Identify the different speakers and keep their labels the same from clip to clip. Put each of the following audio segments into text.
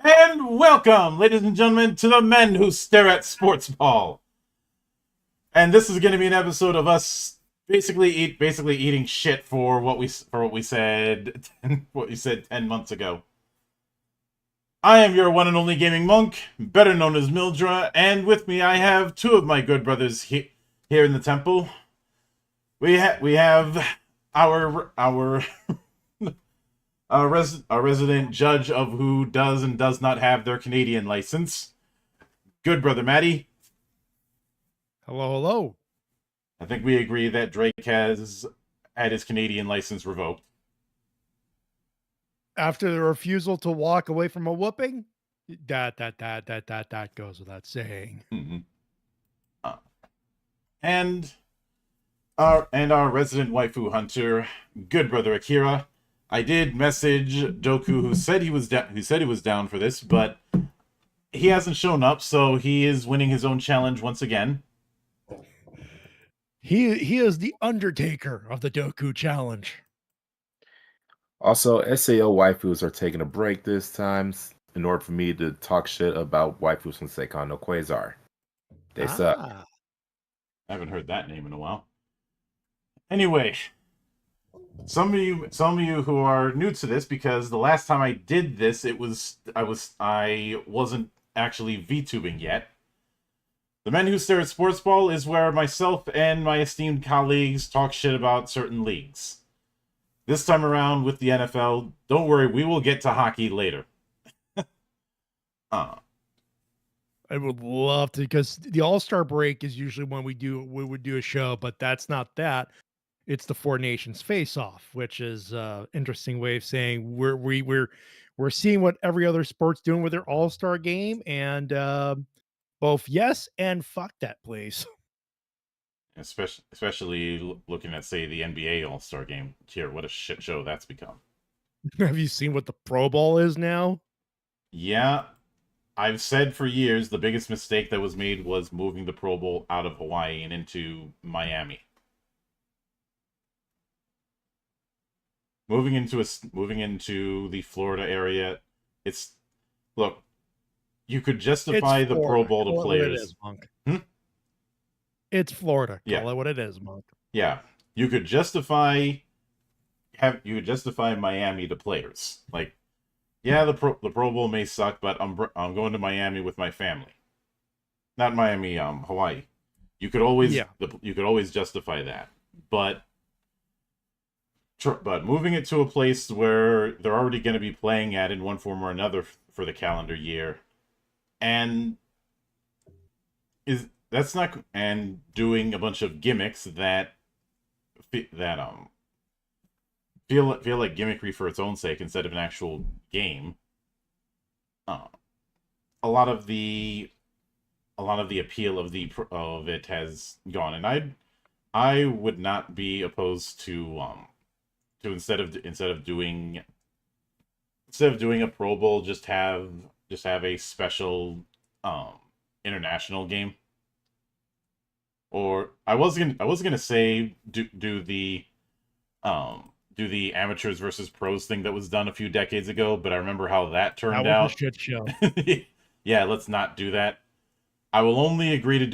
Speaker 1: And welcome, ladies and gentlemen, to the Men Who Stare at Sportsball. And this is going to be an episode of us basically eating shit for what we said 10 months ago. I am your one and only gaming monk, better known as Mildra, and with me I have two of my good brothers here in the temple. We have our a resident judge of who does and does not have their Canadian license. Good brother Matty.
Speaker 2: Hello, hello.
Speaker 1: I think we agree that Drake has had his Canadian license revoked.
Speaker 2: After the refusal to walk away from a whooping, that goes without saying.
Speaker 1: Mm-hmm. And our resident waifu hunter, good brother Akira. I did message Doku, who said he was down for this, but he hasn't shown up, so he is winning his own challenge once again.
Speaker 2: He is the Undertaker of the Doku challenge.
Speaker 3: Also, SAO waifus are taking a break this time in order for me to talk shit about waifus from Seikon no Quasar. They suck.
Speaker 1: I haven't heard that name in a while. Anyway, some of you who are new to this, because the last time I did this, I wasn't actually VTubing yet. The Men Who Stare at Sportsball is where myself and my esteemed colleagues talk shit about certain leagues. This time around with the NFL, don't worry, we will get to hockey later.
Speaker 2: I would love to, because the All-Star break is usually when we would do a show, but that's not that. It's the Four Nations face-off, which is an interesting way of saying we're seeing what every other sport's doing with their All-Star game, and both yes and fuck that, please.
Speaker 1: Especially looking at, say, the NBA All-Star game. Here, what a shit show that's become.
Speaker 2: Have you seen what the Pro Bowl is now?
Speaker 1: Yeah, I've said for years the biggest mistake that was made was moving the Pro Bowl out of Hawaii and into Miami. Moving into the Florida area, you could justify the Pro Bowl to players.
Speaker 2: It's Florida. Call it what it is, Monk.
Speaker 1: Yeah, you could justify Miami to players. Like, yeah, the Pro Bowl may suck, but I'm going to Miami with my family. Not Miami, Hawaii. You could always justify that, but moving it to a place where they're already going to be playing at in one form or another for the calendar year, and doing a bunch of gimmicks that feel like gimmickry for its own sake instead of an actual game. A lot of the appeal of it has gone, and I would not be opposed to instead of doing a Pro Bowl, just have a special international game. Or I was gonna say do the amateurs versus pros thing that was done a few decades ago, but I remember how that
Speaker 2: That
Speaker 1: turned
Speaker 2: was a
Speaker 1: out.
Speaker 2: shit show.
Speaker 1: Yeah, let's not do that. I will only agree to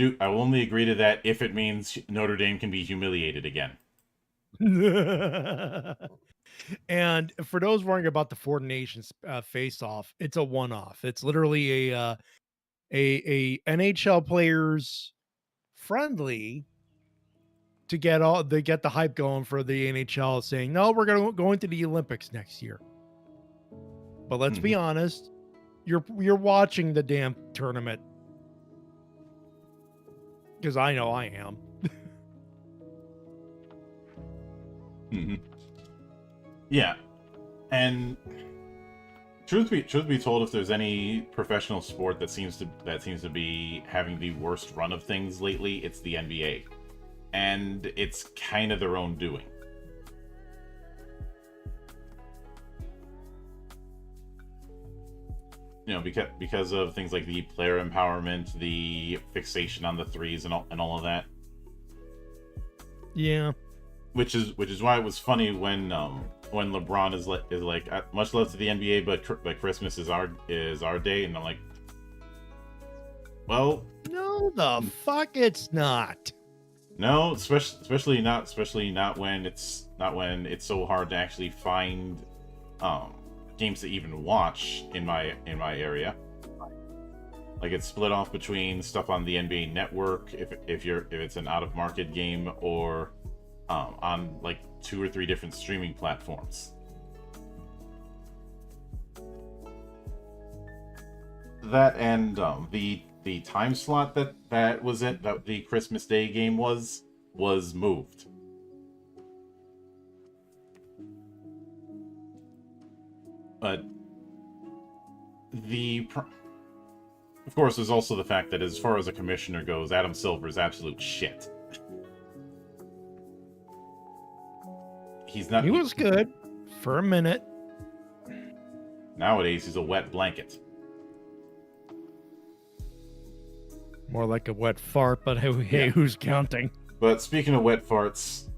Speaker 1: that if it means Notre Dame can be humiliated again.
Speaker 2: And for those worrying about the Four Nations face-off, it's a one-off. It's literally a NHL players friendly to get the hype going for the NHL, saying no, we're going to go into the Olympics next year. But let's be honest, you're watching the damn tournament, because I know I am.
Speaker 1: Yeah, and truth be told, if there's any professional sport that seems to be having the worst run of things lately, it's the NBA, and it's kind of their own doing. You know, because of things like the player empowerment, the fixation on the threes, and all of that.
Speaker 2: Yeah.
Speaker 1: Which is why it was funny when LeBron is like much love to the NBA, but Christmas is our day, and I'm like, well,
Speaker 2: No, the fuck it's not.
Speaker 1: no, especially not when it's so hard to actually find games to even watch in my area. Like, it's split off between stuff on the NBA Network if it's an out of market game, or on like 2 or 3 different streaming platforms. That and the time slot that was it that the Christmas Day game was moved. But of course, there's also the fact that as far as a commissioner goes, Adam Silver is absolute shit. He
Speaker 2: was good for a minute.
Speaker 1: Nowadays, he's a wet blanket.
Speaker 2: More like a wet fart, but hey,
Speaker 1: Yeah.
Speaker 2: Who's counting?
Speaker 1: But speaking of wet farts,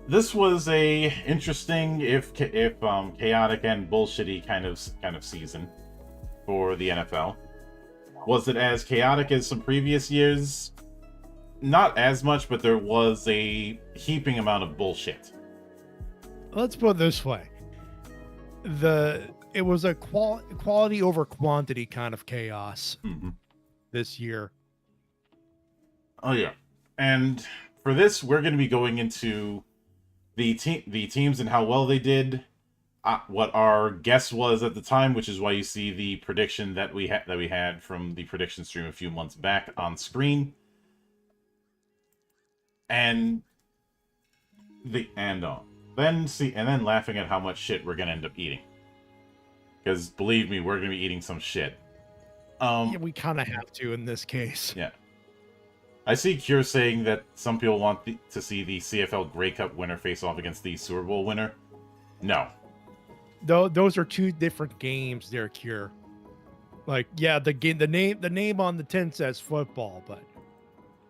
Speaker 1: this was a interesting, if chaotic and bullshitty kind of season for the NFL. Was it as chaotic as some previous years? Not as much, but there was a heaping amount of bullshit.
Speaker 2: Let's put it this way: it was a quality over quantity kind of chaos this year.
Speaker 1: Oh yeah, and for this, we're going to be going into the teams and how well they did, what our guess was at the time, which is why you see the prediction that we had from the prediction stream a few months back on screen, and then laughing at how much shit we're going to end up eating. Because believe me, we're going to be eating some shit.
Speaker 2: Yeah, we kind of have to in this case.
Speaker 1: Yeah. I see Cure saying that some people want to see the CFL Grey Cup winner face off against the Super Bowl winner. No.
Speaker 2: Those are 2 different games there, Cure. Like, yeah, the name on the tin says football, but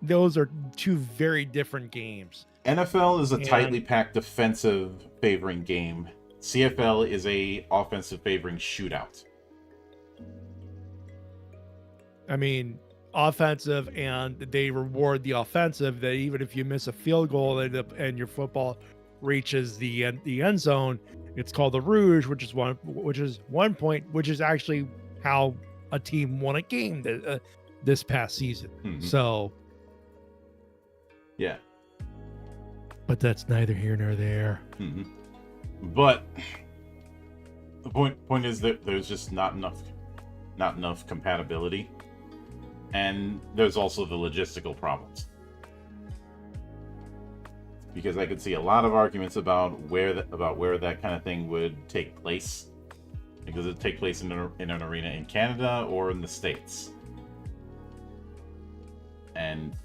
Speaker 2: those are 2 very different games.
Speaker 1: NFL is a tightly packed defensive favoring game. CFL is a offensive favoring shootout.
Speaker 2: I mean, offensive, and they reward the offensive, that even if you miss a field goal and your football reaches the end zone, it's called the Rouge, which is 1 point, which is actually how a team won a game this past season. So
Speaker 1: yeah,
Speaker 2: but that's neither here nor there.
Speaker 1: But the point is that there's just not enough compatibility, and there's also the logistical problems. Because I could see a lot of arguments about where that kind of thing would take place, because it'd take place in an arena in Canada or in the States, and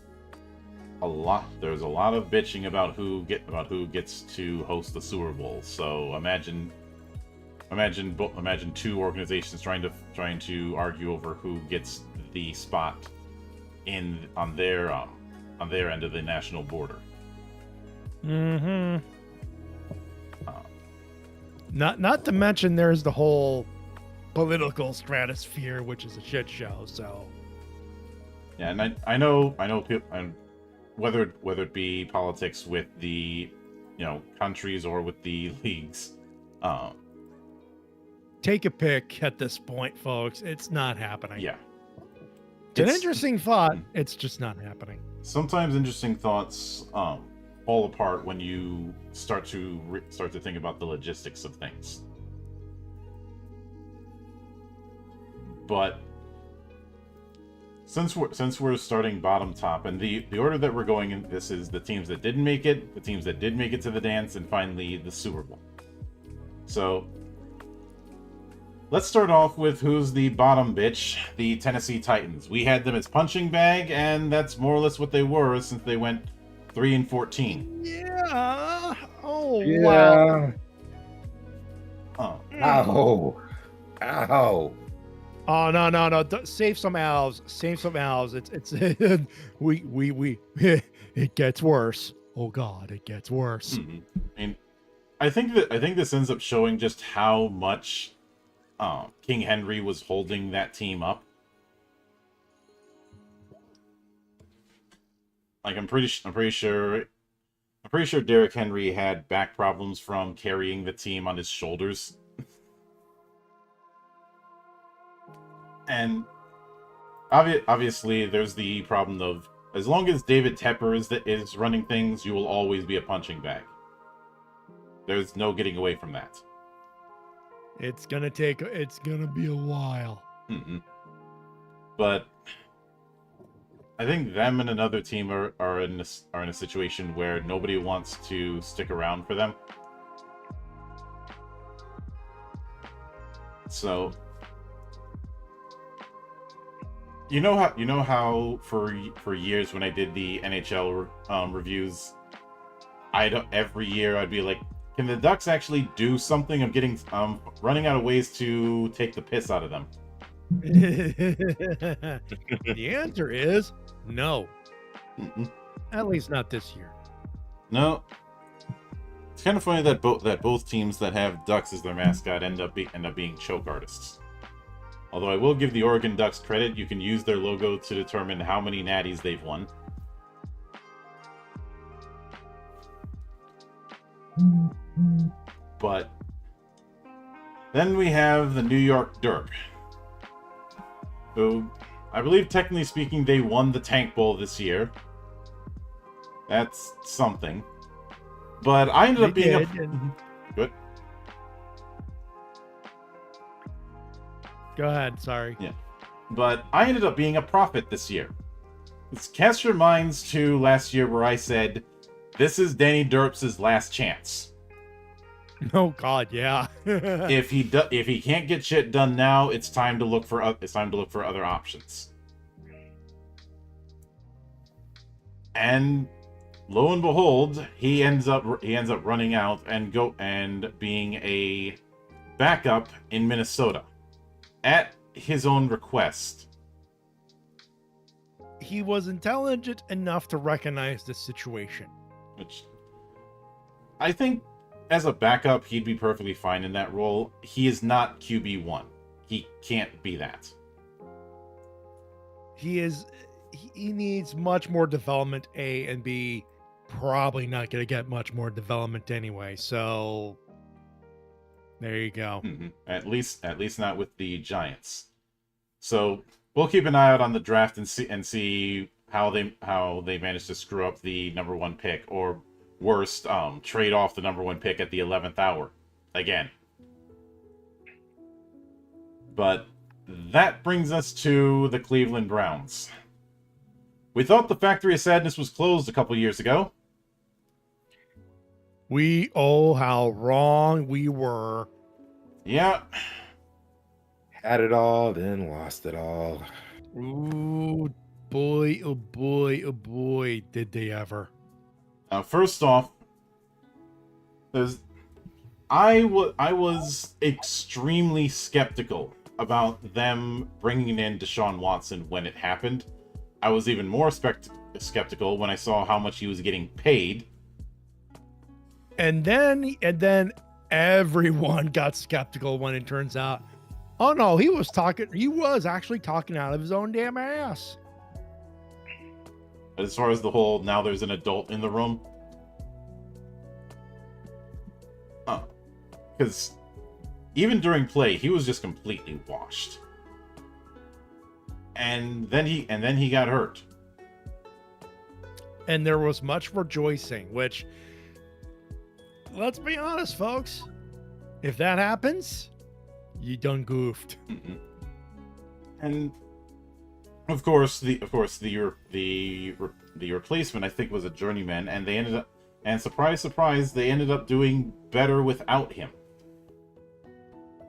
Speaker 1: there's a lot of bitching about who gets to host the Super Bowl. So imagine 2 organizations trying to argue over who gets the spot on their end of the national border.
Speaker 2: Mm-hmm. Not to mention there's the whole political stratosphere, which is a shit show. So
Speaker 1: yeah, and I know people, and whether it be politics with the countries or with the leagues,
Speaker 2: take a pick at this point, folks. It's not happening.
Speaker 1: yeah,
Speaker 2: It's an interesting thought. It's just not happening.
Speaker 1: Sometimes interesting thoughts fall apart when you start to think about the logistics of things. But since we're starting bottom top, and the order that we're going in, this is the teams that didn't make it, the teams that did make it to the dance, and finally the Super Bowl. So let's start off with who's the bottom bitch, the Tennessee Titans. We had them as punching bag, and that's more or less what they were since they went 3-14.
Speaker 2: Yeah. Oh,
Speaker 3: Yeah.
Speaker 2: wow.
Speaker 1: Oh.
Speaker 3: Ow. Ow.
Speaker 2: Oh, no. Save some owls. Save some owls. It's we it gets worse. Oh God, it gets worse.
Speaker 1: Mm-hmm. I mean, I think this ends up showing just how much King Henry was holding that team up. Like I'm pretty sure Derrick Henry had back problems from carrying the team on his shoulders. And obviously there's the problem of, as long as David Tepper is running things, you will always be a punching bag. There's no getting away from that.
Speaker 2: It's gonna be a while.
Speaker 1: Mm-hmm. But I think them and another team are in a situation where nobody wants to stick around for them. So you know how for years when I did the NHL reviews, every year I'd be like, can the Ducks actually do something? I'm getting running out of ways to take the piss out of them.
Speaker 2: The answer is no.
Speaker 1: Mm-mm.
Speaker 2: At least not this year.
Speaker 1: No. It's kind of funny that both teams that have Ducks as their mascot end up being choke artists. Although I will give the Oregon Ducks credit, you can use their logo to determine how many natties they've won. But then we have the New York Derp, who I believe, technically speaking, they won the Tank Bowl this year. That's something. But I ended up being Good.
Speaker 2: Go ahead, sorry.
Speaker 1: Yeah. But I ended up being a prophet this year. Let's cast your minds to last year where I said, this is Danny Derps' last chance.
Speaker 2: Oh God, yeah.
Speaker 1: If he can't get shit done now, it's time to look for other options. And lo and behold, he ends up running out and being a backup in Minnesota at his own request.
Speaker 2: He was intelligent enough to recognize the situation.
Speaker 1: Which I think as a backup, he'd be perfectly fine in that role. He is not QB1. He can't be that.
Speaker 2: He needs much more development, A, and B, probably not going to get much more development anyway. So there you go.
Speaker 1: Mm-hmm. At least not with the Giants. So we'll keep an eye out on the draft and see how they managed to screw up the number one pick, or worst, trade off the number one pick at the 11th hour again. But that brings us to the Cleveland Browns. We thought the Factory of Sadness was closed a couple years ago.
Speaker 2: How wrong we were.
Speaker 1: Yeah.
Speaker 3: Had it all, then lost it all.
Speaker 2: Ooh, boy, oh boy, oh boy, did they ever.
Speaker 1: First off, I was extremely skeptical about them bringing in Deshaun Watson when it happened, I was even more skeptical when I saw how much he was getting paid.
Speaker 2: And then everyone got skeptical when it turns out, oh no, he was actually talking out of his own damn ass.
Speaker 1: As far as the whole, now there's an adult in the room. Because even during play, he was just completely washed. And then he got hurt.
Speaker 2: And there was much rejoicing, which, let's be honest, folks, if that happens, you done goofed.
Speaker 1: Mm-mm. And of course the replacement, I think, was a journeyman, and they ended up, and surprise, they ended up doing better without him.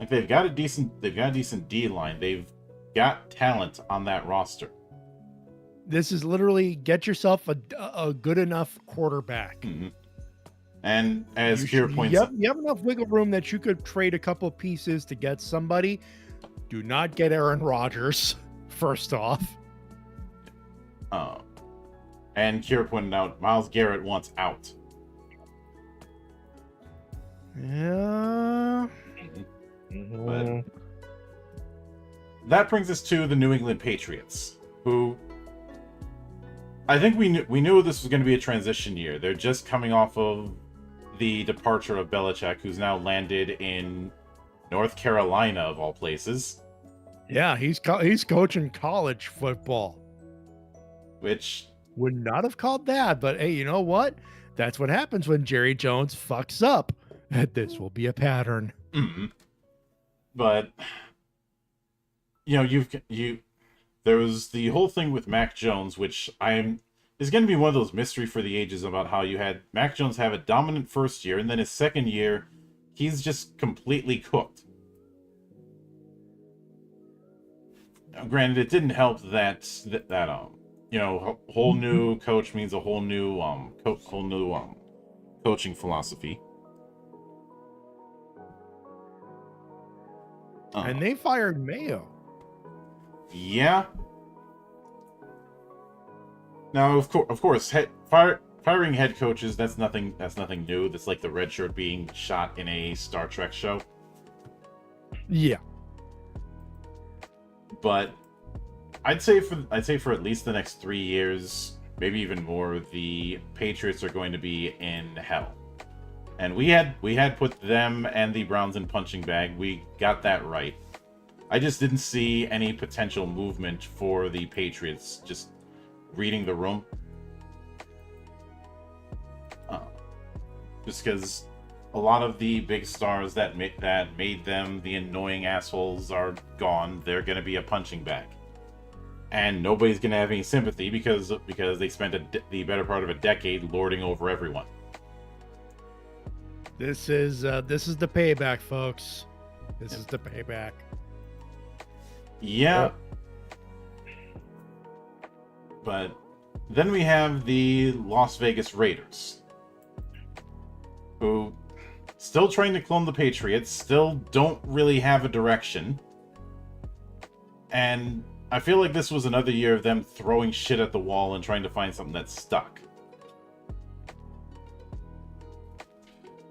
Speaker 1: Like, they've got a decent D line. They've got talent on that roster.
Speaker 2: This is literally get yourself a good enough quarterback.
Speaker 1: Mm-hmm. And as Kira points out,
Speaker 2: you have enough wiggle room that you could trade a couple pieces to get somebody. Do not get Aaron Rodgers, first off.
Speaker 1: And Kira pointed out Myles Garrett wants out.
Speaker 2: Yeah.
Speaker 1: But that brings us to the New England Patriots, who I think we knew this was going to be a transition year. They're just coming off of the departure of Belichick, who's now landed in North Carolina, of all places.
Speaker 2: Yeah, he's coaching college football.
Speaker 1: Which
Speaker 2: would not have called that, but hey, you know what? That's what happens when Jerry Jones fucks up. This will be a pattern.
Speaker 1: Mm-hmm. But there was the whole thing with Mac Jones, which is going to be one of those mystery for the ages about how you had Mac Jones have a dominant first year, and then his second year, he's just completely cooked. Now, granted, it didn't help that whole new coach means a whole new coaching philosophy.
Speaker 2: And they fired Mayo.
Speaker 1: Yeah. Now, of course, firing head coaches, that's nothing new. That's like the red shirt being shot in a Star Trek show.
Speaker 2: Yeah.
Speaker 1: But I'd say for at least the next 3 years, maybe even more, the Patriots are going to be in hell. And we had put them and the Browns in punching bag. We got that right. I just didn't see any potential movement for the Patriots. Just reading the room. Just because a lot of the big stars that made them the annoying assholes are gone. They're going to be a punching bag. And nobody's going to have any sympathy because they spent the better part of a decade lording over everyone.
Speaker 2: This is the payback, folks. This is the payback.
Speaker 1: Yeah. But then we have the Las Vegas Raiders, who still trying to clone the Patriots, still don't really have a direction. And I feel like this was another year of them throwing shit at the wall and trying to find something that stuck.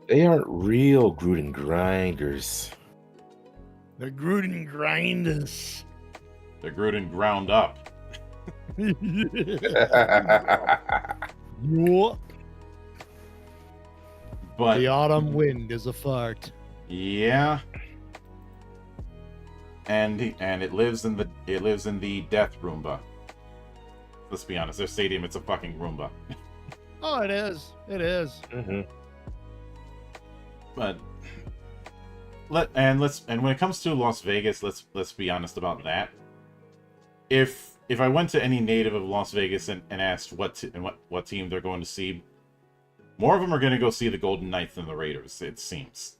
Speaker 3: They aren't real Gruden grinders.
Speaker 2: The Gruden grinders.
Speaker 1: The Gruden ground up. But
Speaker 2: the autumn wind is a fart.
Speaker 1: Yeah. And it lives in the death Roomba. Let's be honest, their stadium, it's a fucking Roomba.
Speaker 2: Oh, it is. It is.
Speaker 3: Mm-hmm.
Speaker 1: But when it comes to Las Vegas, let's be honest about that. If I went to any native of Las Vegas and asked what team they're going to see, more of them are going to go see the Golden Knights than the Raiders, it seems.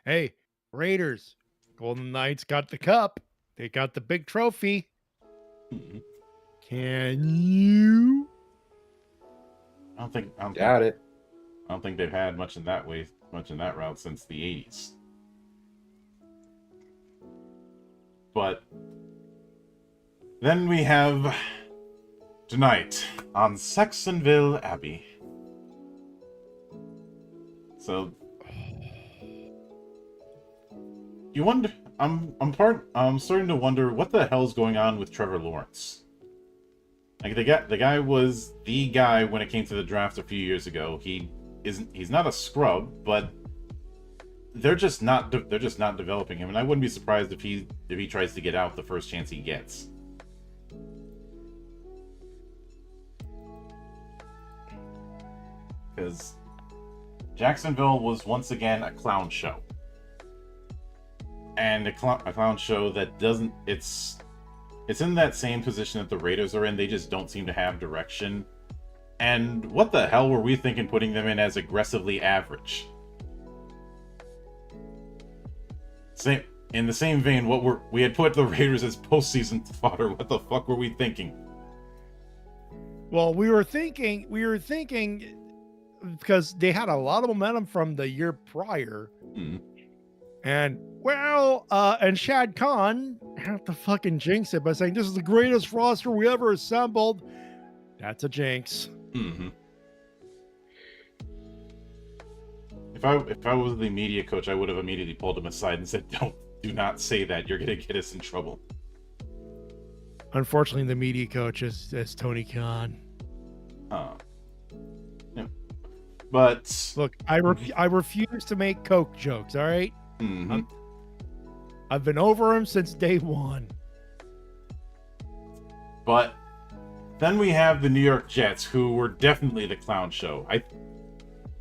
Speaker 2: Hey, Raiders, Golden Knights got the cup. They got the big trophy.
Speaker 1: Mm-hmm.
Speaker 2: Can you?
Speaker 1: I don't think they've had much in that route since the 80s. But Then we have tonight on Saxonville Abbey. So you wonder. I'm starting to wonder what the hell's going on with Trevor Lawrence. Like the guy was the guy when it came to the draft a few years ago. He's not a scrub, but they're just not developing him, and I wouldn't be surprised if he tries to get out the first chance he gets. Because Jacksonville was once again a clown show. And a clown show that doesn't... It's in that same position that the Raiders are in. They just don't seem to have direction. And what the hell were we thinking putting them in as aggressively average? In the same vein, we had put the Raiders as postseason fodder. What the fuck were we thinking?
Speaker 2: Well, we were thinking because they had a lot of momentum from the year prior.
Speaker 1: Mm.
Speaker 2: And Shad Khan had to fucking jinx it by saying this is the greatest roster we ever assembled. That's a jinx.
Speaker 1: Mm-hmm. If I was the media coach, I would have immediately pulled him aside and said, do not say that. You're gonna get us in trouble.
Speaker 2: Unfortunately, the media coach is Tony Khan.
Speaker 1: Yeah. But
Speaker 2: look, I refuse to make Coke jokes. All right.
Speaker 1: Mm-hmm.
Speaker 2: I've been over him since day one.
Speaker 1: But then we have the New York Jets, who were definitely the clown show.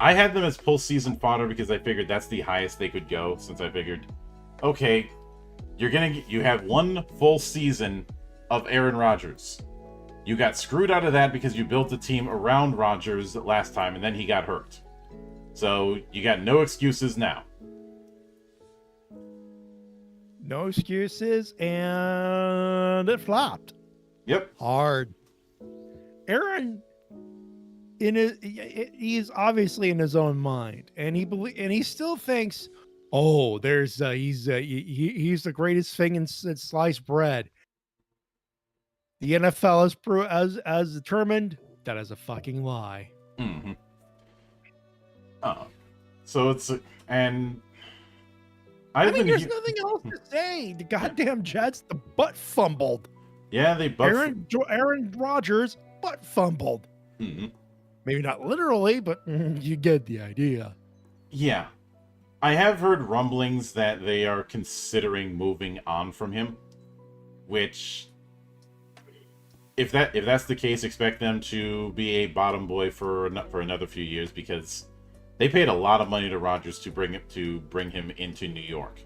Speaker 1: I had them as postseason fodder because I figured that's the highest they could go, since I figured, okay, you have one full season of Aaron Rodgers. You got screwed out of that because you built a team around Rodgers last time, and then he got hurt. So you got no excuses now.
Speaker 2: No excuses, and it flopped.
Speaker 1: Yep.
Speaker 2: Hard. Aaron, he's obviously in his own mind, and he still thinks, oh, he's the greatest thing in sliced bread. The NFL has determined that is a fucking lie.
Speaker 1: Mm-hmm. So it's and
Speaker 2: I think there's nothing else to say. The goddamn Jets, the butt fumbled.
Speaker 1: Yeah, they
Speaker 2: Aaron Rodgers butt fumbled.
Speaker 1: Mm-hmm.
Speaker 2: Maybe not literally, but you get the idea.
Speaker 1: Yeah. I have heard rumblings that they are considering moving on from him, which, if that's the case, expect them to be a bottom boy for another few years, because they paid a lot of money to Rodgers to bring him into New York.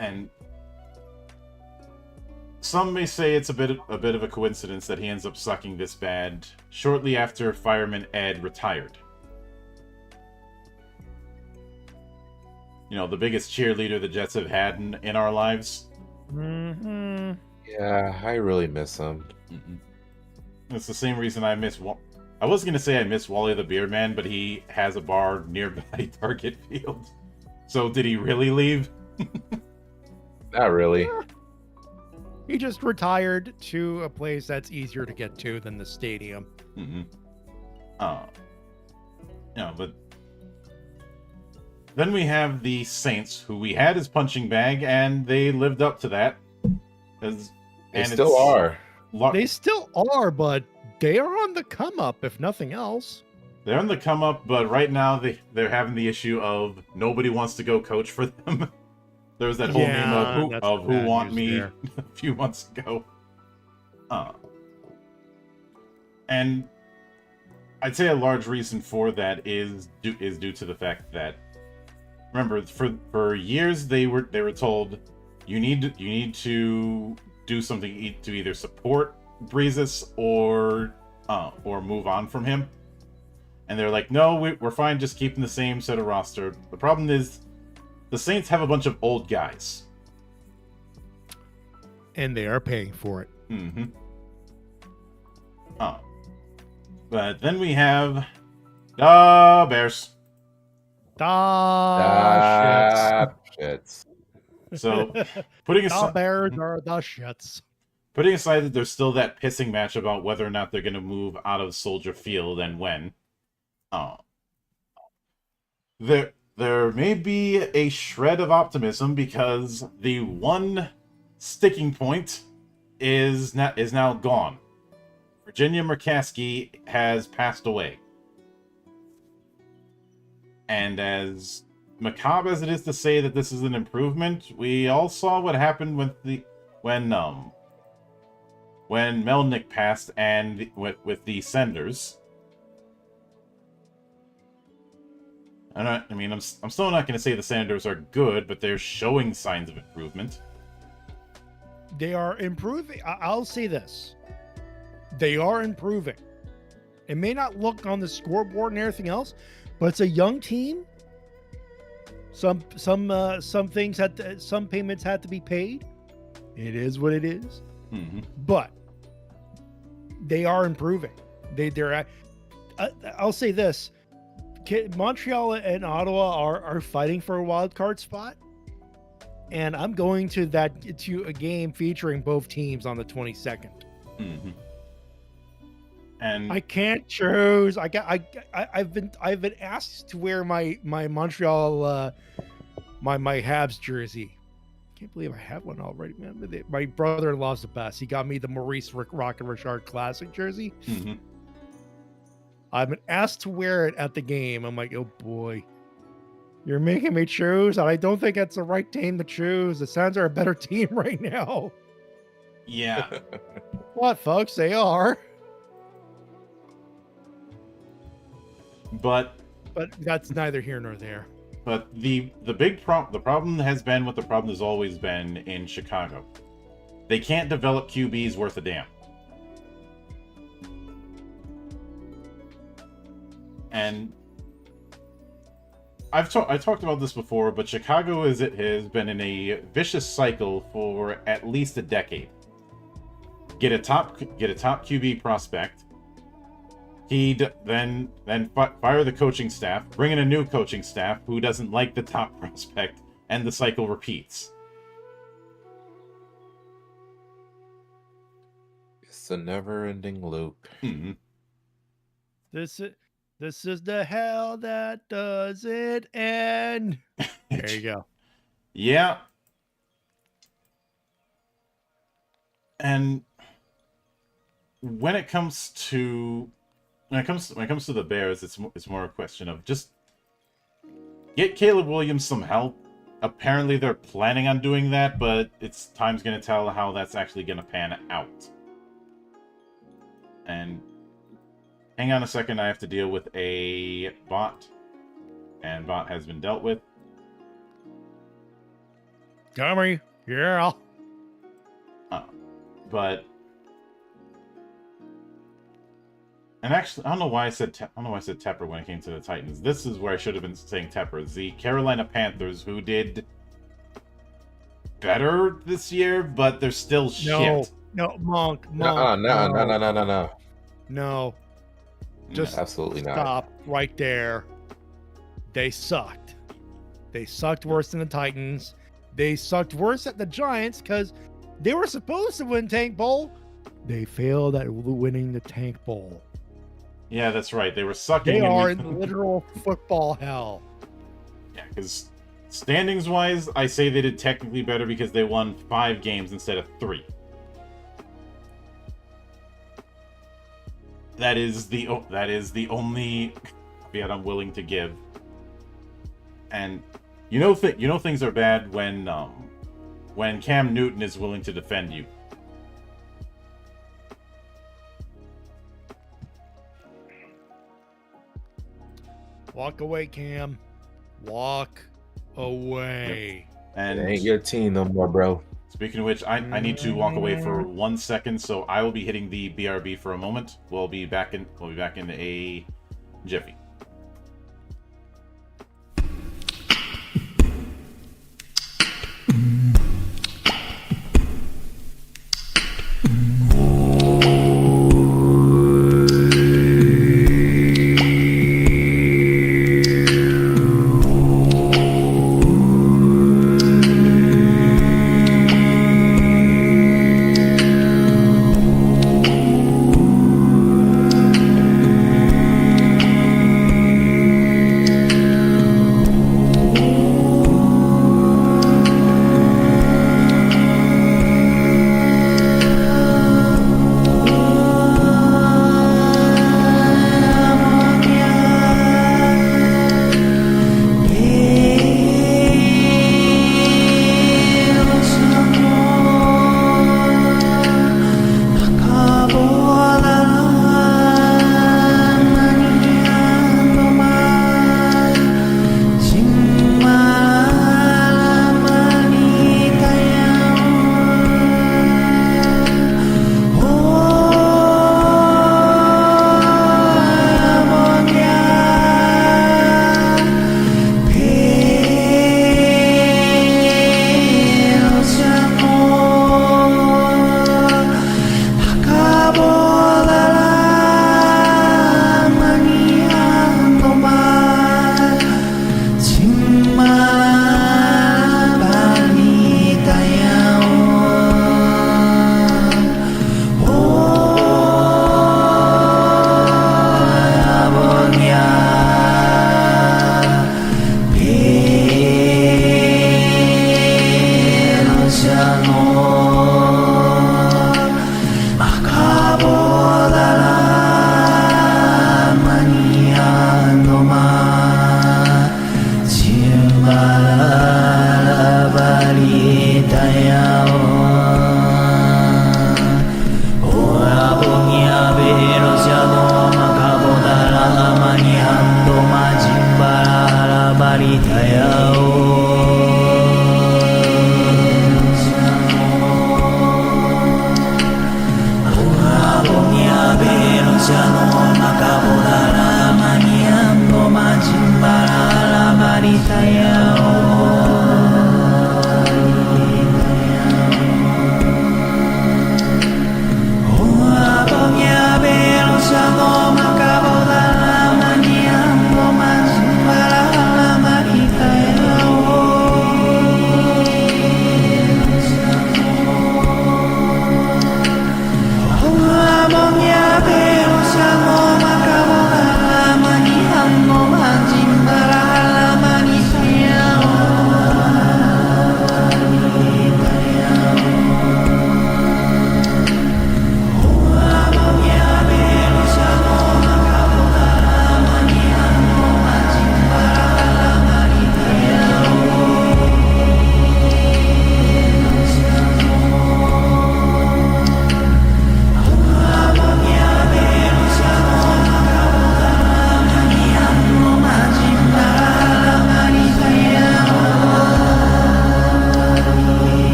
Speaker 1: And some may say it's a bit of a coincidence that he ends up sucking this bad shortly after Fireman Ed retired. You know, the biggest cheerleader the Jets have had in our lives.
Speaker 2: Mm-hmm.
Speaker 3: Yeah, I really miss him.
Speaker 1: Mm-hmm. It's the same reason I miss... I was going to say I miss Wally the Beard Man, but he has a bar nearby Target Field. So did he really leave?
Speaker 3: Not really.
Speaker 2: He just retired to a place that's easier to get to than the stadium.
Speaker 1: Mm-hmm. But then we have the Saints, who we had as punching bag, and they lived up to that.
Speaker 3: They still are.
Speaker 2: They still are, but they are on the come up, if nothing else.
Speaker 1: They're on the come up, but right now they're having the issue of nobody wants to go coach for them. There was that whole meme of who want me a few months ago. And I'd say a large reason for that is due to the fact that, remember, for years they were told you need to do something to either support Breezes or move on from him. And they're like, no, we're fine just keeping the same set of roster. The problem is, the Saints have a bunch of old guys.
Speaker 2: And they are paying for it.
Speaker 1: Mm-hmm. But then we have the Bears.
Speaker 2: Shits.
Speaker 3: Shits.
Speaker 1: So, putting
Speaker 2: The
Speaker 1: aside,
Speaker 2: Bears are the shits.
Speaker 1: putting aside that there's still that pissing match about whether or not they're going to move out of Soldier Field and when, there may be a shred of optimism because the one sticking point is now gone. Virginia McCaskey has passed away. And as macabre as it is to say that this is an improvement, we all saw what happened when Melnick passed and with the Senders. I'm still not going to say the Sanders are good, but they're showing signs of improvement.
Speaker 2: They are improving. I'll say this. They are improving. It may not look on the scoreboard and everything else, but it's a young team. Some things some payments had to be paid. It is what it is.
Speaker 1: Mm-hmm.
Speaker 2: But they are improving. They're. I'll say this: Montreal and Ottawa are fighting for a wild card spot, and I'm going to a game featuring both teams on the 22nd.
Speaker 1: Mm-hmm. And
Speaker 2: I can't choose. I've been asked to wear my Montreal my Habs jersey. Can't believe I have one already, man. My brother-in-law's the best. He got me the Maurice Rock and Richard Classic jersey.
Speaker 1: mm-hmm.
Speaker 2: I've been asked to wear it at the game. I'm like, oh boy, you're making me choose. I don't think that's the right team to choose. The Sens are a better team right now.
Speaker 1: Yeah.
Speaker 2: What, folks? They are.
Speaker 1: But
Speaker 2: that's neither here nor there.
Speaker 1: But the problem has been what the problem has always been in Chicago. They can't develop QBs worth a damn. And I talked about this before, but Chicago has been in a vicious cycle for at least a decade. Get a top QB prospect. Then fire the coaching staff, bring in a new coaching staff who doesn't like the top prospect, and the cycle repeats.
Speaker 3: It's a never-ending loop.
Speaker 1: Mm-hmm.
Speaker 2: This is the hell that doesn't end. There you go.
Speaker 1: Yeah. And when it comes to the Bears, it's more a question of just get Caleb Williams some help. Apparently they're planning on doing that, but time's going to tell how that's actually going to pan out. And hang on a second, I have to deal with a bot. And bot has been dealt with.
Speaker 2: Dummy, yeah.
Speaker 1: But and actually, I don't know why I said Tepper when it came to the Titans. This is where I should have been saying Tepper. The Carolina Panthers, who did better this year, but they're still shit.
Speaker 2: No, Monk.
Speaker 3: No.
Speaker 2: No. Just
Speaker 3: absolutely not.
Speaker 2: Stop right there. They sucked. They sucked worse than the Titans. They sucked worse at the Giants because they were supposed to win Tank Bowl. They failed at winning the Tank Bowl.
Speaker 1: Yeah, that's right. They were sucking.
Speaker 2: They are in literal football hell.
Speaker 1: Yeah, because standings-wise, I say they did technically better because they won 5 games instead of 3. That is the only caveat I'm willing to give. And you know things are bad when Cam Newton is willing to defend you.
Speaker 2: Walk away, Cam. Walk away.
Speaker 1: Yep. And
Speaker 3: it ain't your team no more, bro.
Speaker 1: Speaking of which, I need to walk away for 1 second, so I will be hitting the BRB for a moment. We'll be back in a jiffy.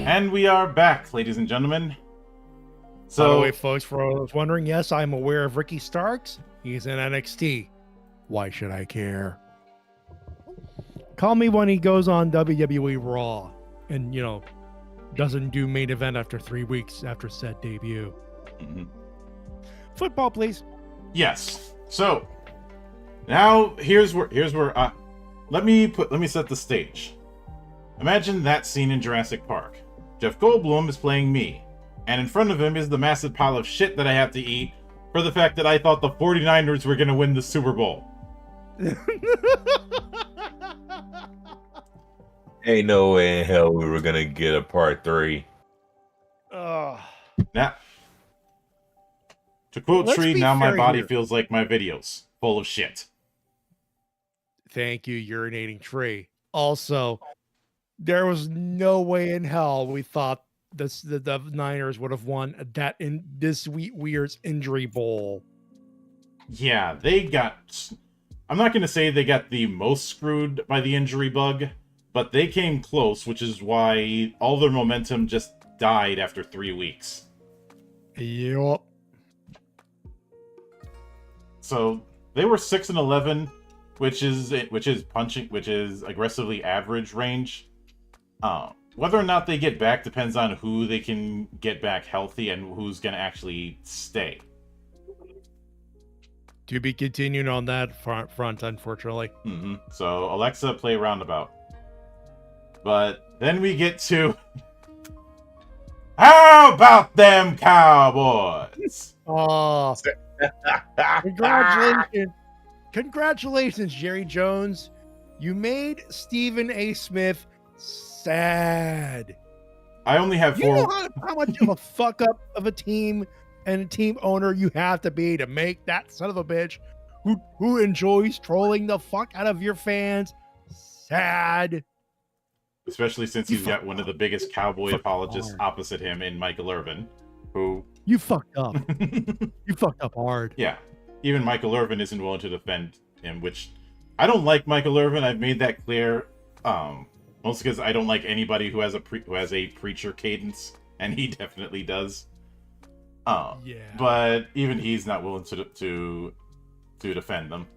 Speaker 1: And we are back, ladies and gentlemen.
Speaker 2: By the
Speaker 1: So,
Speaker 2: way, folks, for all those wondering, yes, I'm aware of Ricky Starks. He's in NXT. Why should I care? Call me when he goes on WWE Raw and, doesn't do main event after 3 weeks after said debut.
Speaker 1: mhm.
Speaker 2: Football, please.
Speaker 1: Yes. So now here's where let me set the stage. Imagine that scene in Jurassic Park. Jeff Goldblum is playing me, and in front of him is the massive pile of shit that I have to eat for the fact that I thought the 49ers were going to win the Super Bowl.
Speaker 3: Ain't no way in hell we were gonna get a part 3.
Speaker 2: Ugh.
Speaker 1: Now, to quote
Speaker 2: Let's
Speaker 1: Tree,
Speaker 2: be
Speaker 1: now my
Speaker 2: fair
Speaker 1: body
Speaker 2: here.
Speaker 1: feels like my videos, full of shit.
Speaker 2: Thank you, urinating tree. Also, there was no way in hell we thought the Niners would have won that in this Weir's injury bowl.
Speaker 1: Yeah, they got... I'm not going to say they got the most screwed by the injury bug, but they came close, which is why all their momentum just died after 3 weeks.
Speaker 2: Yup.
Speaker 1: So they were 6-11, which is aggressively average range. Whether or not they get back depends on who they can get back healthy and who's going to actually stay.
Speaker 2: To be continued on that front, unfortunately.
Speaker 1: Mm-hmm. So Alexa, play roundabout. But then we get to... How about them Cowboys?
Speaker 2: Oh, congratulations. Congratulations, Jerry Jones. You made Stephen A. Smith sad.
Speaker 1: I only have
Speaker 2: You know
Speaker 1: 4...
Speaker 2: how much of a fuck up of a team and a team owner you have to be to make that son of a bitch who enjoys trolling the fuck out of your fans sad.
Speaker 1: Especially since he's got one of the biggest Cowboy apologists
Speaker 2: hard.
Speaker 1: opposite him in Michael Irvin, who...
Speaker 2: You fucked up. You fucked up hard.
Speaker 1: Yeah. Even Michael Irvin isn't willing to defend him, which... I don't like Michael Irvin, I've made that clear. Mostly because I don't like anybody who has a preacher cadence, and he definitely does.
Speaker 2: Yeah.
Speaker 1: But even he's not willing to defend them.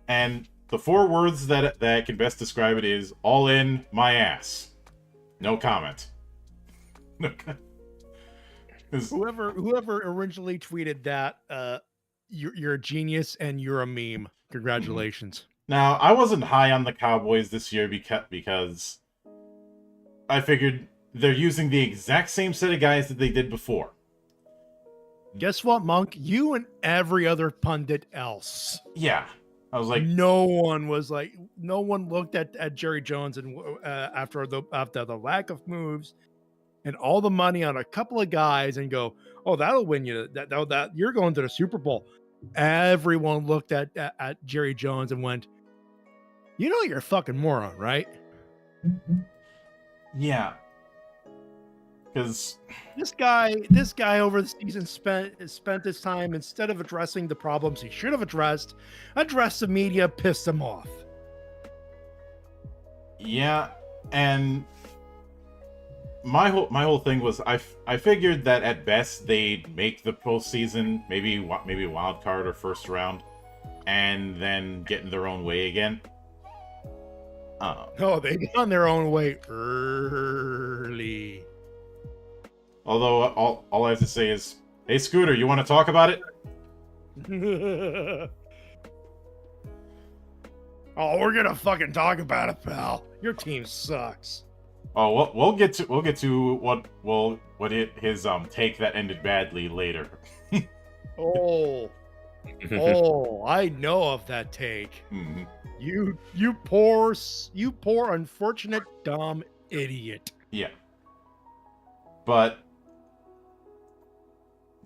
Speaker 1: And the 4 words that can best describe it is all in my ass. No comment. No comment.
Speaker 2: Whoever originally tweeted that, you're a genius and you're a meme. Congratulations.
Speaker 1: Now, I wasn't high on the Cowboys this year because I figured they're using the exact same set of guys that they did before.
Speaker 2: Guess what, Monk? You and every other pundit else.
Speaker 1: Yeah. I was like,
Speaker 2: no one looked at Jerry Jones and after the lack of moves and all the money on a couple of guys and go, oh, that'll win you that you're going to the Super Bowl. Everyone looked at Jerry Jones and went, you know, you're a fucking moron, right?
Speaker 1: yeah. Because
Speaker 2: This guy over the season spent his time, instead of addressing the problems he should have addressed the media, pissed him off.
Speaker 1: yeah, and my whole thing was I figured that at best they'd make the postseason, maybe wild card or first round, and then get in their own way again.
Speaker 2: No, they got their own way early.
Speaker 1: Although all I have to say is, hey Scooter, you want to talk about it?
Speaker 2: Oh, we're gonna fucking talk about it, pal. Your team sucks.
Speaker 1: Oh, we'll get to what his take that ended badly later.
Speaker 2: Oh, I know of that take.
Speaker 1: Mm-hmm.
Speaker 2: You poor unfortunate dumb idiot.
Speaker 1: Yeah, but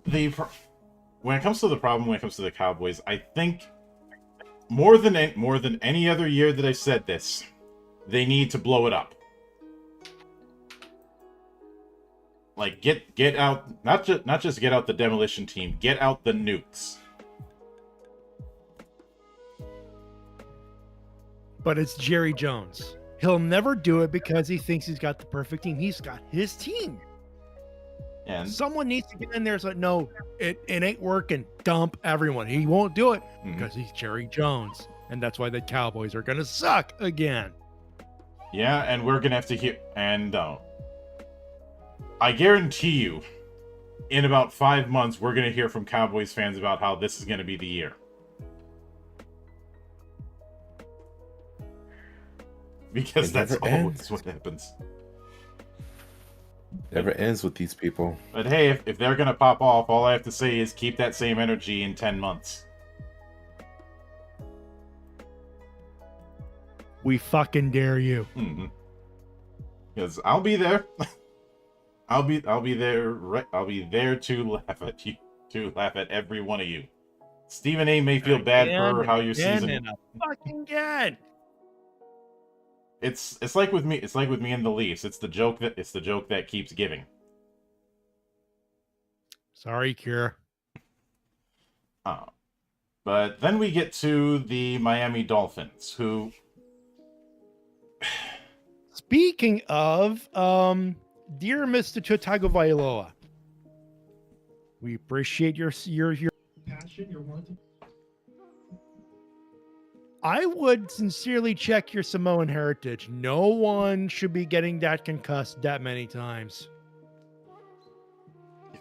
Speaker 1: when it comes to the Cowboys, I think more than any other year that I said this, they need to blow it up. Like get out, not just get out the demolition team, get out the nukes.
Speaker 2: But it's Jerry Jones. He'll never do it because he thinks he's got the perfect team. He's got his team.
Speaker 1: And
Speaker 2: someone needs to get in there and say, no, it ain't working. Dump everyone. He won't do it because he's Jerry Jones. And that's why the Cowboys are going to suck again.
Speaker 1: Yeah, and we're going to have to hear... And I guarantee you, in about 5 months, we're going to hear from Cowboys fans about how this is going to be the year. Because that's always what happens.
Speaker 3: Never ends with these people.
Speaker 1: But hey, if they're gonna pop off, all I have to say is keep that same energy in 10 months.
Speaker 2: We fucking dare you.
Speaker 1: Because I'll be there. I'll be there. I'll be there to laugh at you, to laugh at every one of you. Stephen A. may feel bad for how your season.
Speaker 2: Fucking again.
Speaker 1: It's like with me. It's like with me and the Leafs. It's the joke that keeps giving.
Speaker 2: Sorry, Cure.
Speaker 1: But then we get to the Miami Dolphins, who.
Speaker 2: Speaking of, dear Mr. Tagovailoa, we appreciate your passion, your wanting. I would sincerely check your Samoan heritage. No one should be getting that concussed that many times.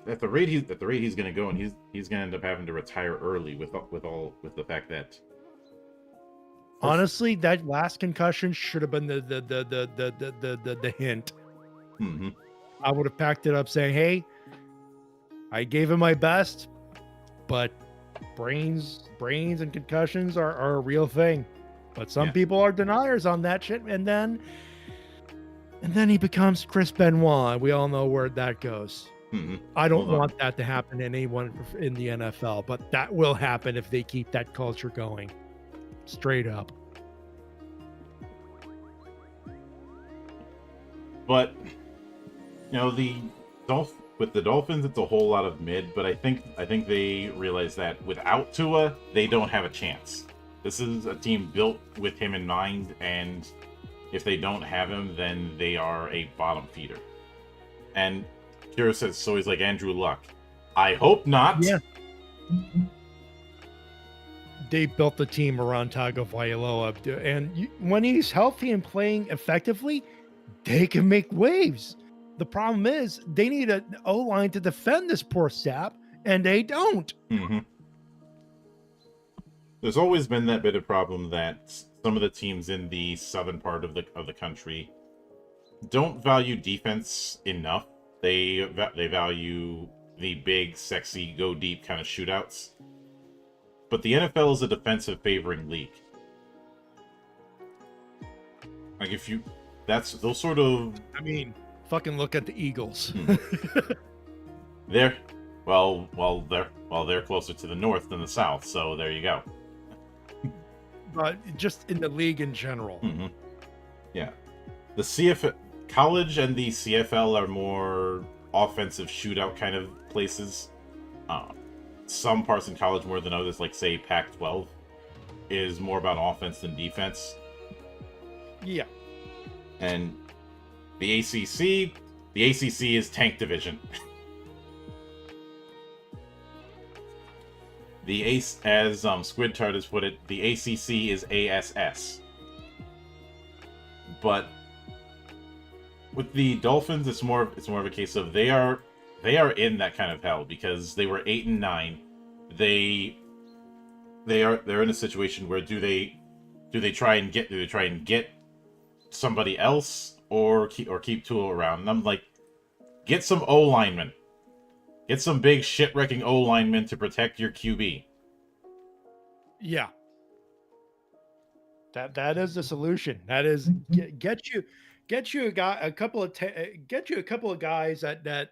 Speaker 1: At the rate he's going to go, and he's going to end up having to retire early with the fact that.
Speaker 2: Honestly, that last concussion should have been the hint.
Speaker 1: Mm-hmm.
Speaker 2: I would have packed it up saying, "Hey, I gave him my best, but brains and concussions are a real thing." But some people are deniers on that shit, and then he becomes Chris Benoit. We all know where that goes.
Speaker 1: Mm-hmm.
Speaker 2: I don't want that to happen to anyone in the NFL, but that will happen if they keep that culture going. Straight up.
Speaker 1: But with the Dolphins, it's a whole lot of mid. But I think they realize that without Tua, they don't have a chance. This is a team built with him in mind, and if they don't have him, then they are a bottom feeder. And Kira says, so he's like Andrew Luck. I hope not.
Speaker 2: Yeah. They built the team around Tagovailoa, and when he's healthy and playing effectively, they can make waves. The problem is they need an O-line to defend this poor sap, and they don't.
Speaker 1: Mm-hmm. There's always been that bit of problem that some of the teams in the southern part of the country don't value defense enough. They value the big, sexy, go deep kind of shootouts. But the NFL is a defensive favoring league. Like if you, that's those sort of.
Speaker 2: I mean, fucking look at the Eagles.
Speaker 1: They're they're closer to the north than the south, so there you go.
Speaker 2: But just in the league in general.
Speaker 1: Mm-hmm. Yeah, the CFL college and the CFL are more offensive shootout kind of places. Some parts in college more than others, like say Pac-12, is more about offense than defense.
Speaker 2: Yeah.
Speaker 1: And the ACC is tank division. The Ace, as Squid Tart has put it, the ACC is ASS. But with the Dolphins, it's more of a case of they are in that kind of hell because they were 8-9. They're in a situation where do they try and get somebody else or keep Tua around? And I'm like, get some O linemen. Get some big shit-wrecking O linemen to protect your QB.
Speaker 2: Yeah. That is the solution. That is get you a couple of guys that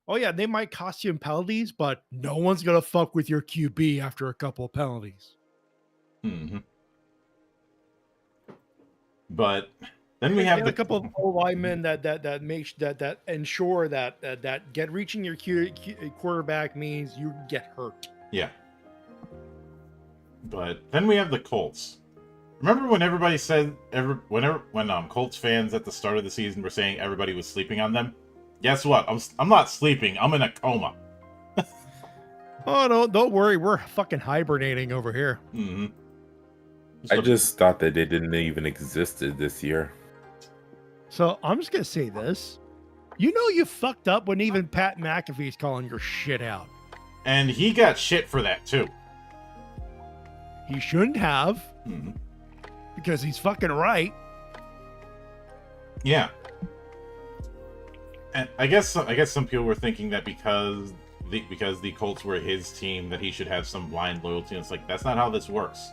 Speaker 2: oh yeah, they might cost you in penalties, but no one's gonna fuck with your QB after a couple of penalties.
Speaker 1: Mm-hmm. But then we have
Speaker 2: a couple of linemen that ensure that reaching your quarterback means you get hurt.
Speaker 1: Yeah. But then we have the Colts. Remember when everybody said when Colts fans at the start of the season were saying everybody was sleeping on them? Guess what? I'm not sleeping. I'm in a coma.
Speaker 2: Oh no, don't worry. We're fucking hibernating over here.
Speaker 1: Mm-hmm.
Speaker 3: I just thought that they didn't even existed this year.
Speaker 2: So I'm just gonna say this. You know you fucked up when even Pat McAfee's calling your shit out.
Speaker 1: And he got shit for that too.
Speaker 2: He shouldn't have.
Speaker 1: Mm-hmm.
Speaker 2: Because he's fucking right.
Speaker 1: Yeah. And I guess some people were thinking that because the Colts were his team that he should have some blind loyalty. And it's like that's not how this works.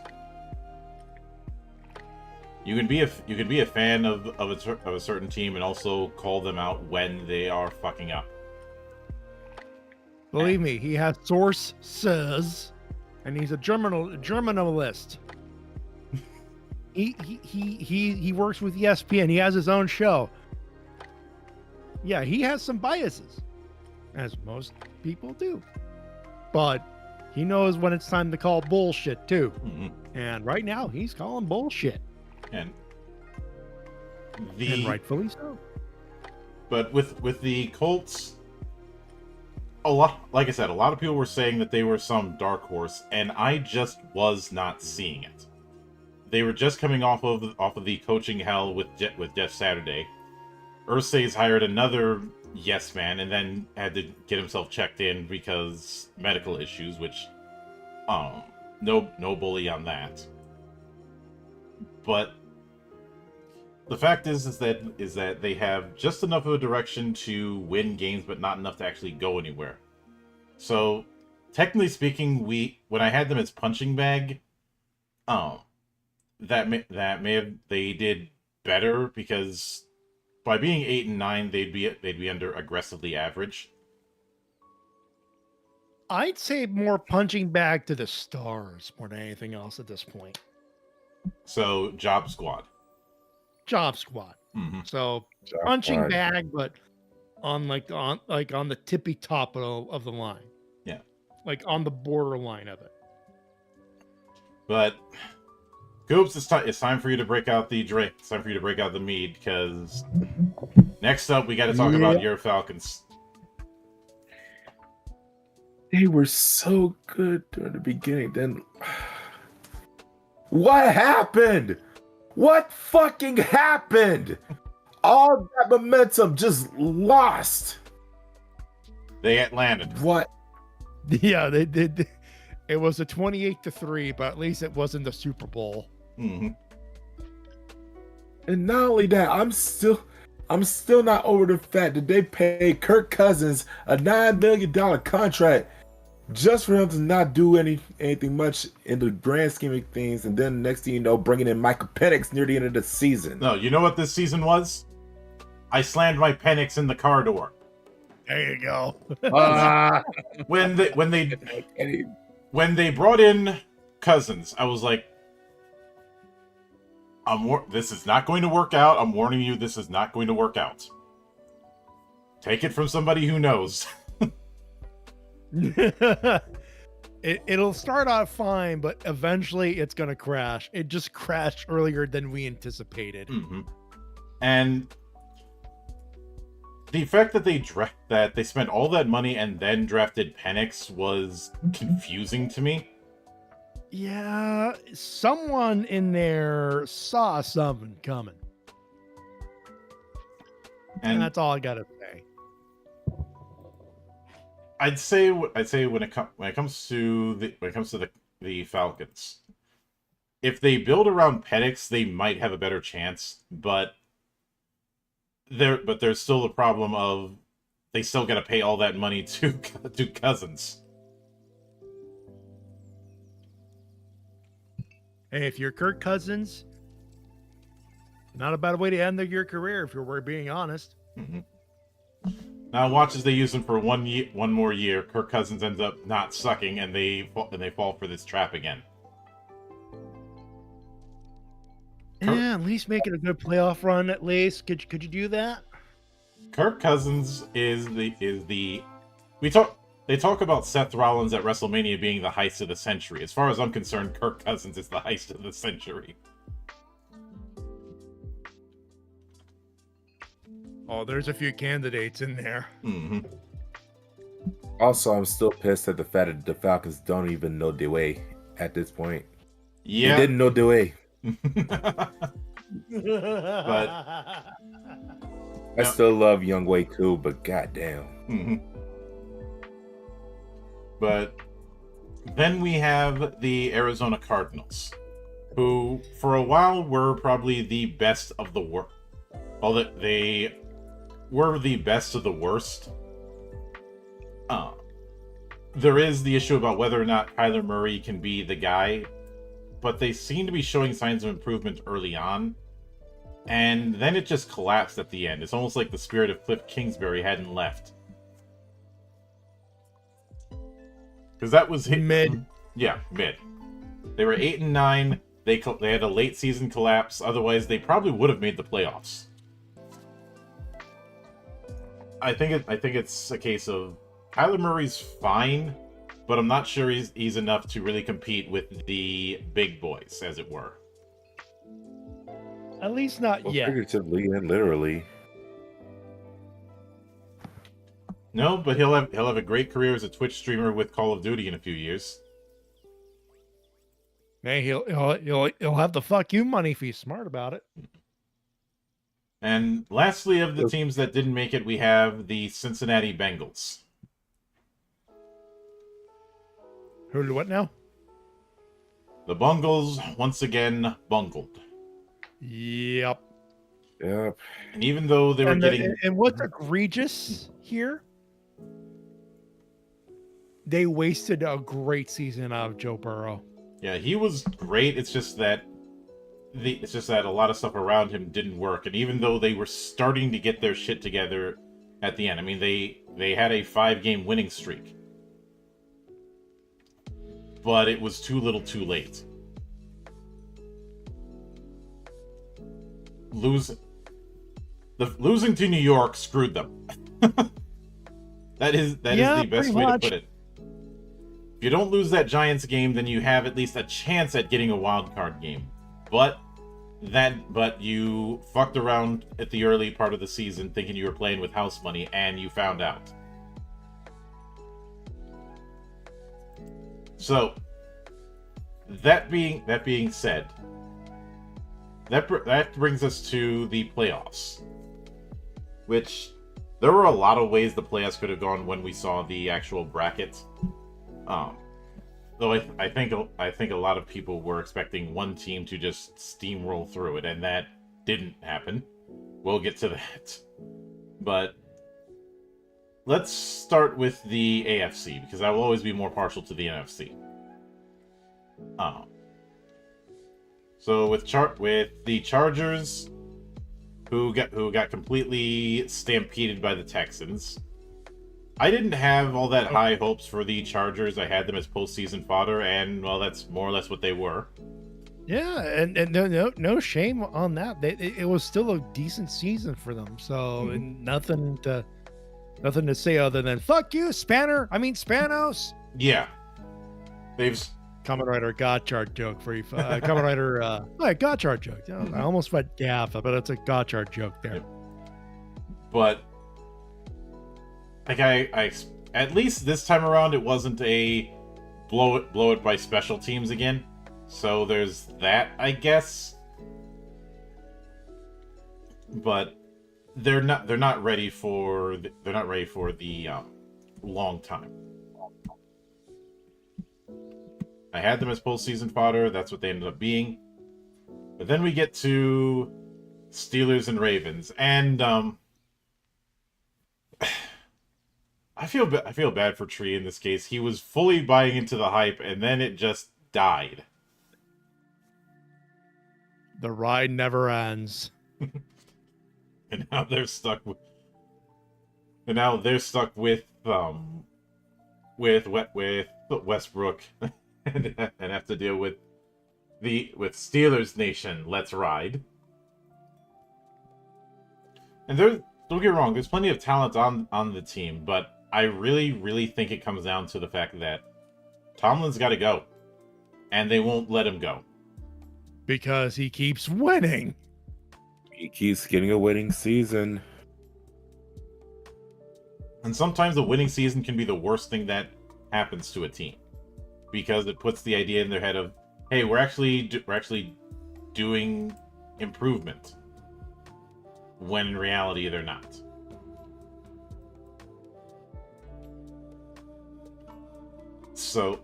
Speaker 1: You can be a fan of a certain team and also call them out when they are fucking up.
Speaker 2: Believe me, he has sources, and he's a journalist. He works with ESPN. He has his own show. Yeah, he has some biases, as most people do. But he knows when it's time to call bullshit too.
Speaker 1: Mm-hmm.
Speaker 2: And right now, he's calling bullshit.
Speaker 1: And
Speaker 2: rightfully so.
Speaker 1: But with the Colts, like I said, a lot of people were saying that they were some dark horse, and I just was not seeing it. They were just coming off of the coaching hell with Jeff Saturday. Irsay's hired another yes man, and then had to get himself checked in because medical issues, which no bully on that. But the fact is that they have just enough of a direction to win games, but not enough to actually go anywhere. So, technically speaking, when I had them as punching bag, they did better because by being 8-9, they'd be under aggressively average.
Speaker 2: I'd say more punching bag to the stars more than anything else at this point.
Speaker 1: So, job squad.
Speaker 2: Mm-hmm. So
Speaker 3: Job
Speaker 2: punching
Speaker 3: squad.
Speaker 2: bag, but on the tippy top of the line.
Speaker 1: Yeah,
Speaker 2: like on the borderline of it.
Speaker 1: But Goops, it's time for you to break out the drink. It's time for you to break out the mead because next up we got to talk about your Falcons.
Speaker 3: They were so good during the beginning. Then what happened? What fucking happened? All that momentum just lost.
Speaker 1: They get landed.
Speaker 3: What?
Speaker 2: Yeah, they did. It was a 28-3, but at least it wasn't the Super Bowl.
Speaker 1: Mm-hmm.
Speaker 3: And not only that, I'm still not over the fact that they paid Kirk Cousins a $9 million contract just for him to not do anything much in the grand scheme of things, and then next thing you know, bringing in Michael Penix near the end of the season.
Speaker 1: No, you know what this season was? I slammed my Penix in the car door.
Speaker 2: There you go.
Speaker 1: When they brought in Cousins, I was like, this is not going to work out. I'm warning you, this is not going to work out. Take it from somebody who knows.
Speaker 2: It'll start out fine, but eventually it's gonna crash. It just crashed earlier than we anticipated.
Speaker 1: Mm-hmm. And the fact that they spent all that money and then drafted Penix was confusing to me.
Speaker 2: Yeah, someone in there saw something coming, and that's all I gotta say.
Speaker 1: I'd say when it comes to the Falcons, if they build around Penix, they might have a better chance. But there's still the problem of they still got to pay all that money to Cousins.
Speaker 2: Hey, if you're Kirk Cousins, not a bad way to end your career if we're being honest.
Speaker 1: Mm-hmm. Now watch as they use him for one more year. Kirk Cousins ends up not sucking, and they fall for this trap again.
Speaker 2: Yeah, at least make it a good playoff run. At least could you do that?
Speaker 1: Kirk Cousins is the they talk about Seth Rollins at WrestleMania being the heist of the century. As far as I'm concerned, Kirk Cousins is the heist of the century.
Speaker 2: Oh, there's a few candidates in there.
Speaker 1: Mm-hmm.
Speaker 3: Also, I'm still pissed at the fact that the Falcons don't even know the way at this point.
Speaker 1: Yeah,
Speaker 3: they didn't know the way.
Speaker 1: But
Speaker 3: I still love Young Wei too, but goddamn.
Speaker 1: Mm-hmm. But then we have the Arizona Cardinals, who for a while were probably the best of the worst. Well, they were the best of the worst. There is the issue about whether or not Kyler Murray can be the guy, but they seem to be showing signs of improvement early on, and then it just collapsed at the end. It's almost like the spirit of Cliff Kingsbury hadn't left. Because that was
Speaker 2: mid.
Speaker 1: Yeah, mid. They were 8-9. They had a late season collapse. Otherwise, they probably would have made the playoffs. I think it's a case of Kyler Murray's fine, but I'm not sure he's enough to really compete with the big boys, as it were.
Speaker 2: At least not yet.
Speaker 3: Figuratively and literally.
Speaker 1: No, but he'll have a great career as a Twitch streamer with Call of Duty in a few years.
Speaker 2: Hey, he'll have the fuck you money if he's smart about it.
Speaker 1: And lastly, of the teams that didn't make it, we have the Cincinnati Bengals.
Speaker 2: Who do what now?
Speaker 1: The Bungles once again bungled.
Speaker 2: Yep.
Speaker 3: Yep.
Speaker 1: And even though they were getting...
Speaker 2: And what's egregious here? They wasted a great season out of Joe Burrow.
Speaker 1: Yeah, he was great. It's just that a lot of stuff around him didn't work. And even though they were starting to get their shit together at the end, I mean, they had a 5-game winning streak. But it was too little too late. Losing to New York screwed them. That is the best way to put it. If you don't lose that Giants game, then you have at least a chance at getting a wild card game. But you fucked around at the early part of the season thinking you were playing with house money, and you found out. So, that being said, that brings us to the playoffs, which there were a lot of ways the playoffs could have gone when we saw the actual bracket. Though I think a lot of people were expecting one team to just steamroll through it, and that didn't happen. we'll get to that. But let's start with the AFC, because I will always be more partial to the NFC. So with the Chargers, who got completely stampeded by the Texans. I didn't have all that high hopes for the Chargers. I had them as postseason fodder, and well, that's more or less what they were.
Speaker 2: Yeah, and no shame on that. It was still a decent season for them. So nothing to say other than fuck you, Spanos.
Speaker 1: Yeah, they've
Speaker 2: Kamen Rider Gotchard joke for you. Kamen Rider, Gotchard joke. I almost went gaff, but it's a Gotchard joke there.
Speaker 1: Yep. But like I at least this time around, it wasn't a blow it by special teams again. So there's that, I guess. But they're not ready for the long time. I had them as postseason fodder. That's what they ended up being. But then we get to Steelers and Ravens, and I feel bad for Tree in this case. He was fully buying into the hype, and then it just died.
Speaker 2: The ride never ends.
Speaker 1: And now they're stuck with. And now they're stuck with Westbrook, and have to deal with Steelers Nation. Let's ride. And don't get me wrong, there's plenty of talent on the team, but I really, really think it comes down to the fact that Tomlin's got to go, and they won't let him go
Speaker 2: because he keeps winning.
Speaker 3: He keeps getting a winning season.
Speaker 1: And sometimes a winning season can be the worst thing that happens to a team, because it puts the idea in their head of, hey, we're actually doing improvement, when in reality they're not. So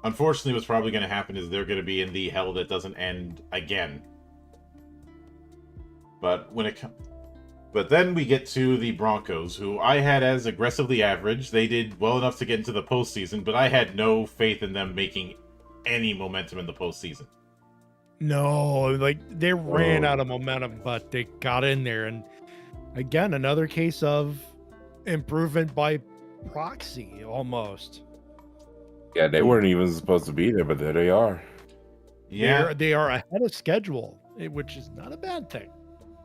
Speaker 1: unfortunately what's probably going to happen is they're going to be in the hell that doesn't end again. But then we get to the Broncos, who I had as aggressively average. They did well enough to get into the postseason, but I had no faith in them making any momentum in the postseason.
Speaker 2: No, like they ran out of momentum, but they got in there. And again, another case of improvement by proxy, almost.
Speaker 3: Yeah, they weren't even supposed to be there, but there they are.
Speaker 1: Yeah,
Speaker 2: they are ahead of schedule, which is not a bad thing.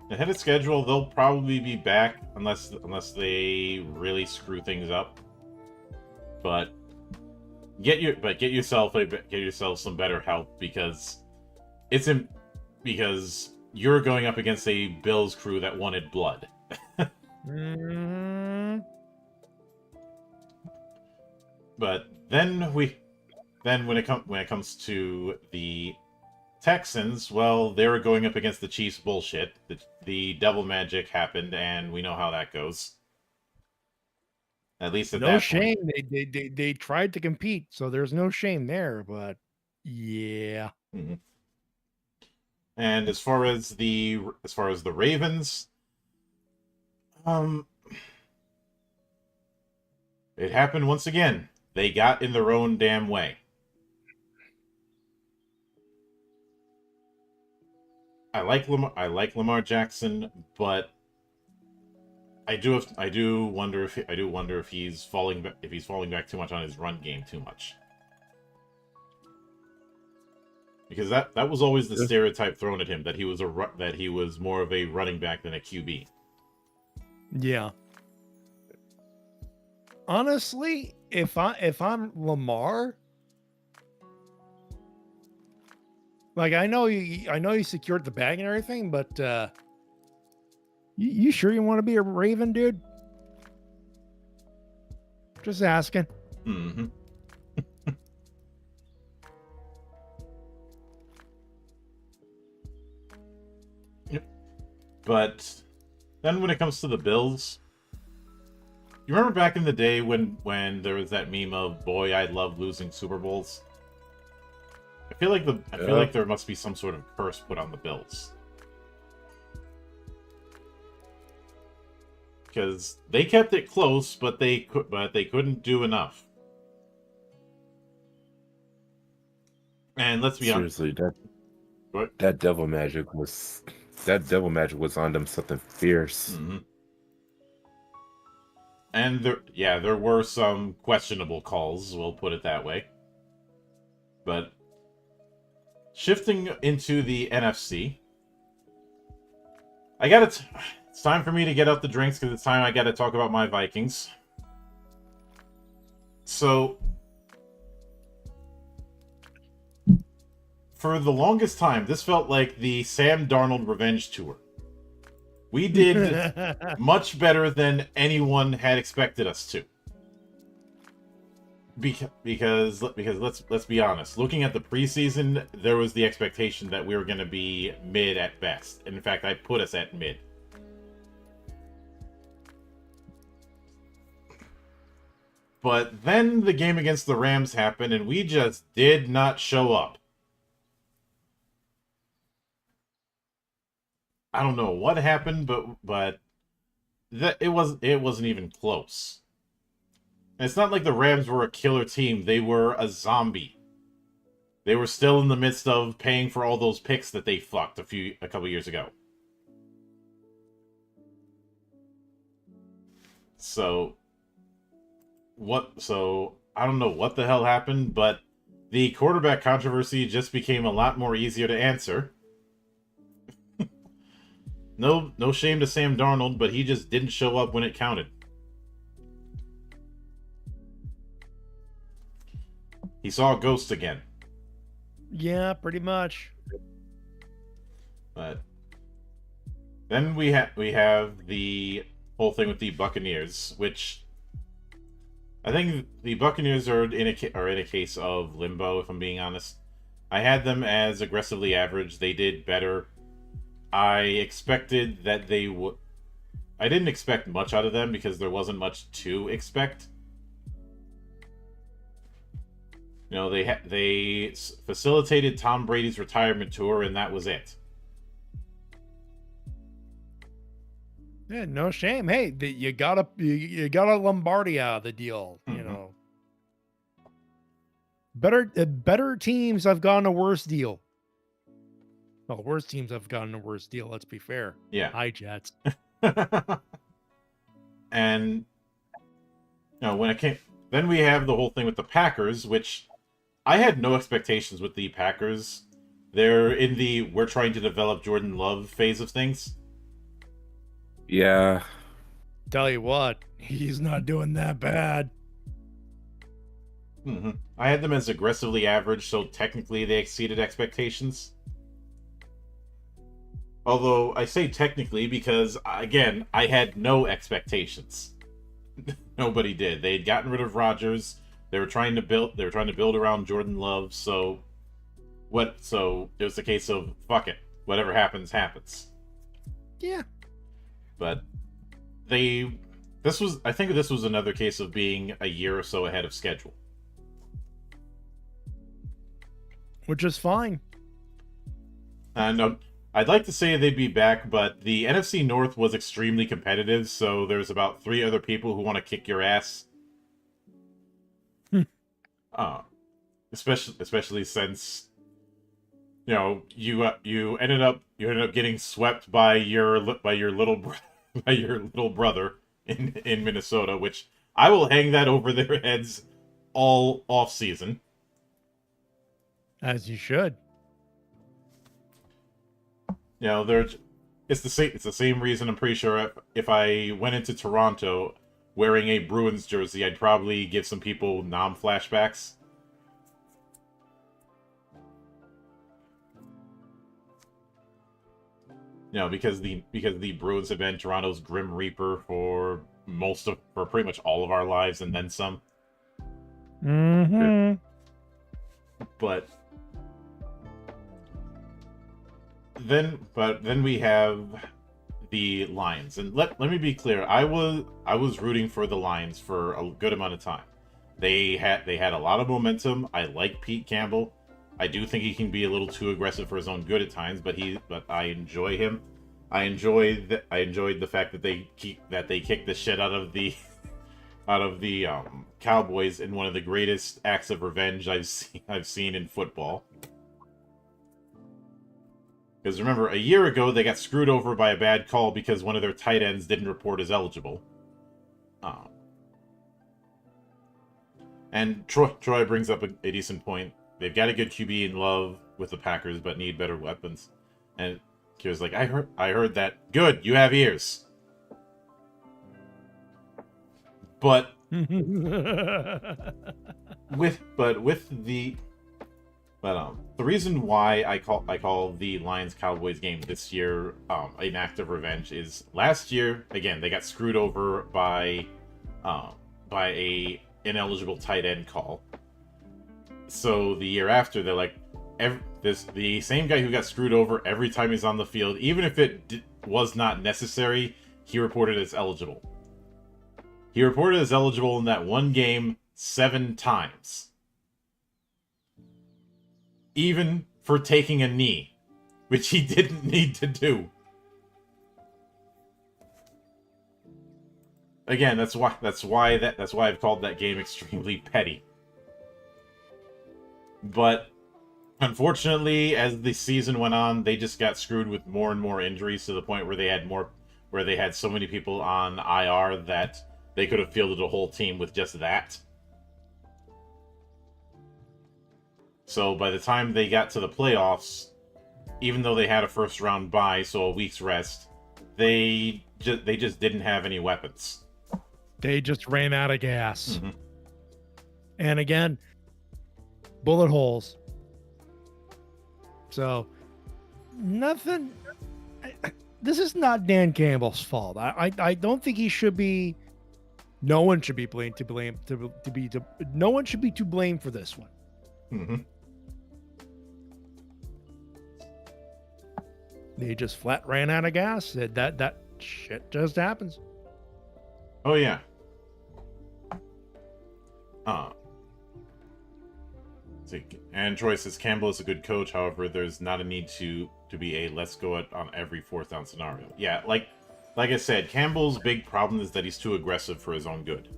Speaker 1: Ahead of schedule, they'll probably be back unless they really screw things up. But get yourself some better help, because because you're going up against a Bills crew that wanted blood. But then when it comes to the Texans, well, they were going up against the Chiefs bullshit. The devil magic happened, and we know how that goes. At least at that point.
Speaker 2: No shame. They tried to compete, so there's no shame there. But yeah.
Speaker 1: Mm-hmm. And as far as the Ravens, it happened once again. They got in their own damn way. I like Lamar Jackson, but I do wonder if he's falling back too much on his run game too much. Because that was always the stereotype thrown at him, that he was more of a running back than a QB.
Speaker 2: Yeah. Honestly, if I'm Lamar, like I know you secured the bag and everything, but you sure you want to be a Raven, dude? Just asking.
Speaker 1: Mm-hmm. But then when it comes to the Bills, you remember back in the day when there was that meme of, boy, I love losing Super Bowls? I feel like there must be some sort of curse put on the Bills. because they kept it close, but they couldn't do enough. And let's be honest.
Speaker 3: Seriously,
Speaker 1: What?
Speaker 3: that devil magic was on them something fierce.
Speaker 1: Mm-hmm. And there were some questionable calls, we'll put it that way. But shifting into the NFC, it's time for me to get out the drinks because it's time I gotta talk about my Vikings. So, for the longest time, this felt like the Sam Darnold revenge tour. We did much better than anyone had expected us to. Because let's be honest, looking at the preseason, there was the expectation that we were going to be mid at best. And in fact, I put us at mid. But then the game against the Rams happened, and we just did not show up. I don't know what happened, but it wasn't even close. And it's not like the Rams were a killer team; they were a zombie. They were still in the midst of paying for all those picks that they fucked a couple years ago. So I don't know what the hell happened, but the quarterback controversy just became a lot more easier to answer. No shame to Sam Darnold, but he just didn't show up when it counted. He saw a ghost again.
Speaker 2: Yeah, pretty much.
Speaker 1: But then we have the whole thing with the Buccaneers, which I think the Buccaneers are in a case of limbo, if I'm being honest. I had them as aggressively average. They did better. I expected that they would. I didn't expect much out of them because there wasn't much to expect. You know, they facilitated Tom Brady's retirement tour, and that was it.
Speaker 2: Yeah, no shame. Hey, you got a Lombardi out of the deal.
Speaker 1: Mm-hmm.
Speaker 2: You know, better teams have gotten a worse deal. Well, worse teams have gotten a worse deal. Let's be fair.
Speaker 1: Yeah.
Speaker 2: Hi, Jets.
Speaker 1: And when it came, then we have the whole thing with the Packers, which I had no expectations with the Packers. They're in the we're trying to develop Jordan Love phase of things.
Speaker 3: Yeah.
Speaker 2: Tell you what, he's not doing that bad.
Speaker 1: Mm-hmm. I had them as aggressively average, so technically they exceeded expectations. Although I say technically because, again, I had no expectations. Nobody did. They had gotten rid of Rodgers. They were trying to build around Jordan Love. So it was a case of fuck it. Whatever happens, happens.
Speaker 2: Yeah.
Speaker 1: But I think this was another case of being a year or so ahead of schedule.
Speaker 2: Which is fine.
Speaker 1: No, I'd like to say they'd be back, but the NFC North was extremely competitive, so there's about 3 other people who want to kick your ass. Especially since you ended up getting swept by your little brother in Minnesota, which I will hang that over their heads all off season.
Speaker 2: As you should.
Speaker 1: It's the same reason. I'm pretty sure if I went into Toronto wearing a Bruins jersey, I'd probably give some people flashbacks. Because the Bruins have been Toronto's Grim Reaper for pretty much all of our lives and then some.
Speaker 2: Mm-hmm.
Speaker 1: But then we have the Lions, and let me be clear. I was rooting for the Lions for a good amount of time. They had a lot of momentum. I like Pete Campbell. I do think he can be a little too aggressive for his own good at times, but I enjoy him. I enjoyed the fact that they kicked the shit out of the Cowboys in one of the greatest acts of revenge I've seen in football. Because remember, a year ago they got screwed over by a bad call because one of their tight ends didn't report as eligible. And Troy brings up a decent point. They've got a good QB in Love with the Packers, but need better weapons. And Kira's like, I heard that. Good, you have ears. But the reason why I call the Lions Cowboys game this year an act of revenge is last year again they got screwed over by a ineligible tight end call. So the year after they're like the same guy who got screwed over every time he's on the field, even if it was not necessary, he reported as eligible. He reported as eligible in that one game 7 times. Even for taking a knee, which he didn't need to do. Again, that's why I've called that game extremely petty. But unfortunately, as the season went on, they just got screwed with more and more injuries to the point where they had so many people on IR that they could have fielded a whole team with just that. So by the time they got to the playoffs, even though they had a first round bye, so a week's rest, they just didn't have any weapons.
Speaker 2: They just ran out of gas.
Speaker 1: Mm-hmm.
Speaker 2: And again, bullet holes. So nothing. This is not Dan Campbell's fault. I don't think he should be. No one should be blamed no one should be to blame for this one.
Speaker 1: Mm-hmm.
Speaker 2: They just flat ran out of gas. That shit just happens.
Speaker 1: Oh yeah. And Troy says Campbell is a good coach. However, there's not a need to be a let's go it on every 4th down scenario. Yeah, like I said, Campbell's big problem is that he's too aggressive for his own good.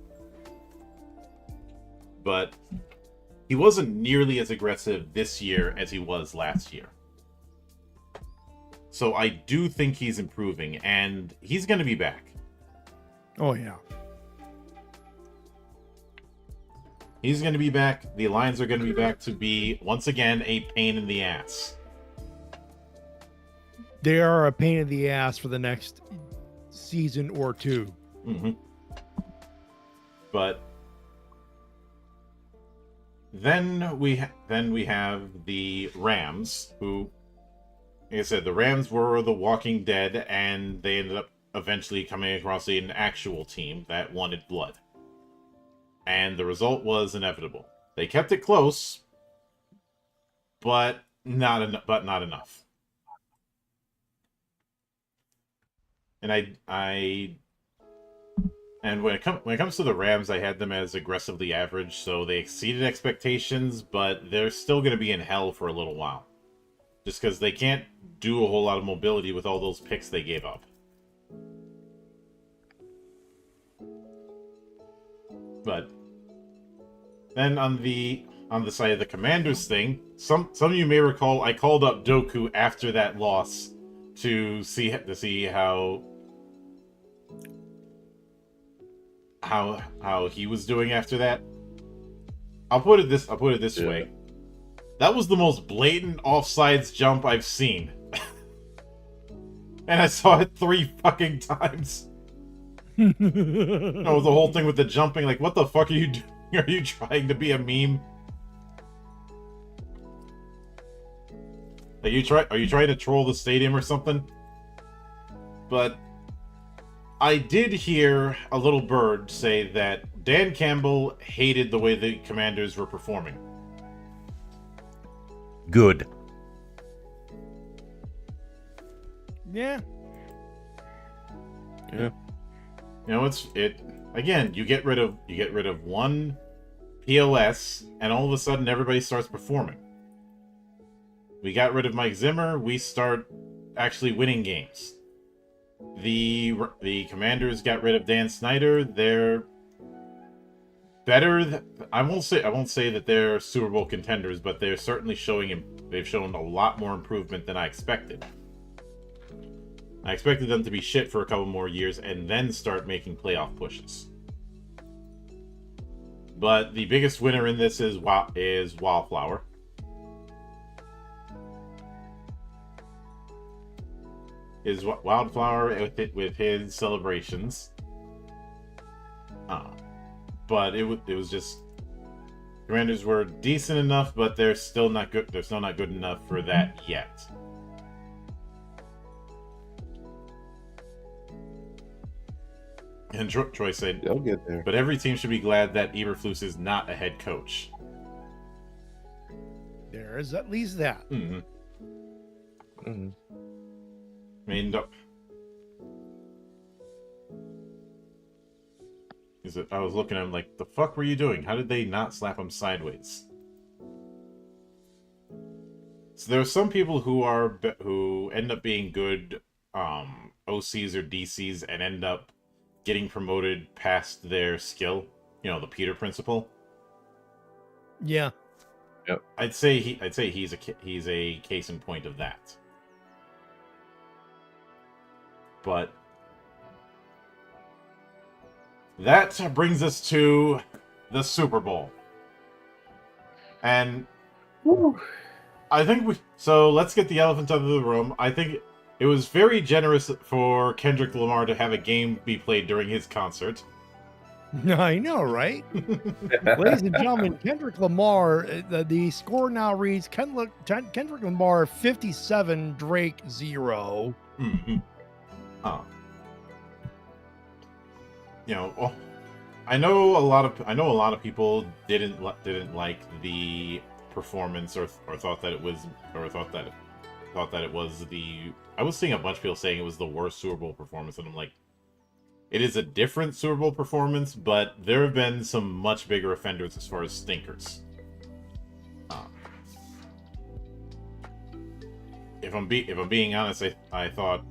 Speaker 1: But he wasn't nearly as aggressive this year as he was last year. So I do think he's improving, and he's going to be back.
Speaker 2: Oh, yeah.
Speaker 1: He's going to be back. The Lions are going to be back to be, once again, a pain in the ass.
Speaker 2: They are a pain in the ass for the next season or two.
Speaker 1: Mm-hmm. But then we have the Rams, who, like I said, the Rams were the Walking Dead, and they ended up eventually coming across an actual team that wanted blood. And the result was inevitable. They kept it close, but not enough. And when it comes to the Rams, I had them as aggressively average, so they exceeded expectations, but they're still going to be in hell for a little while. Just because they can't do a whole lot of mobility with all those picks they gave up. But then on the side of the Commanders thing, some of you may recall I called up Doku after that loss to see how he was doing after that. I'll put it this way. That was the most blatant offsides jump I've seen. And I saw it 3 fucking times. The whole thing with the jumping, like, what the fuck are you doing? Are you trying to be a meme? Are you trying to troll the stadium or something? But I did hear a little bird say that Dan Campbell hated the way the Commanders were performing.
Speaker 4: Good.
Speaker 2: Yeah.
Speaker 1: Yeah. You know, again, you get rid of one POS, and all of a sudden everybody starts performing. We got rid of Mike Zimmer, we start actually winning games. The Commanders got rid of Dan Snyder. They're better. I won't say that they're Super Bowl contenders, but they're certainly they've shown a lot more improvement than I expected. I expected them to be shit for a couple more years and then start making playoff pushes. But the biggest winner in this is Wildflower. Is Wildflower with his celebrations. But it was just Commanders were decent enough, but they're still not good. They're still not good enough for that yet. And Troy said,
Speaker 4: They'll get there.
Speaker 1: but every team should be glad that Eberflus is not a head coach.
Speaker 2: There is at least that.
Speaker 1: Mm-hmm.
Speaker 4: Mm-hmm.
Speaker 1: I mean, I was looking at him like, the fuck were you doing? How did they not slap him sideways? So there are some people who end up being good OCs or DCs and end up getting promoted past their skill. You know, the Peter principle.
Speaker 2: Yeah.
Speaker 4: Yep.
Speaker 1: I'd say he's a case in point of that. But that brings us to the Super Bowl. And I think so let's get the elephant out of the room. I think it was very generous for Kendrick Lamar to have a game be played during his concert.
Speaker 2: I know, right? Ladies and gentlemen, Kendrick Lamar, the score now reads Kendrick Lamar 57, Drake 0.
Speaker 1: Mm-hmm. You know, I know a lot of people didn't like the performance or thought that it was I was seeing a bunch of people saying it was the worst Super Bowl performance, and I'm like, it is a different Super Bowl performance, but there have been some much bigger offenders as far as stinkers. If I'm being honest, I thought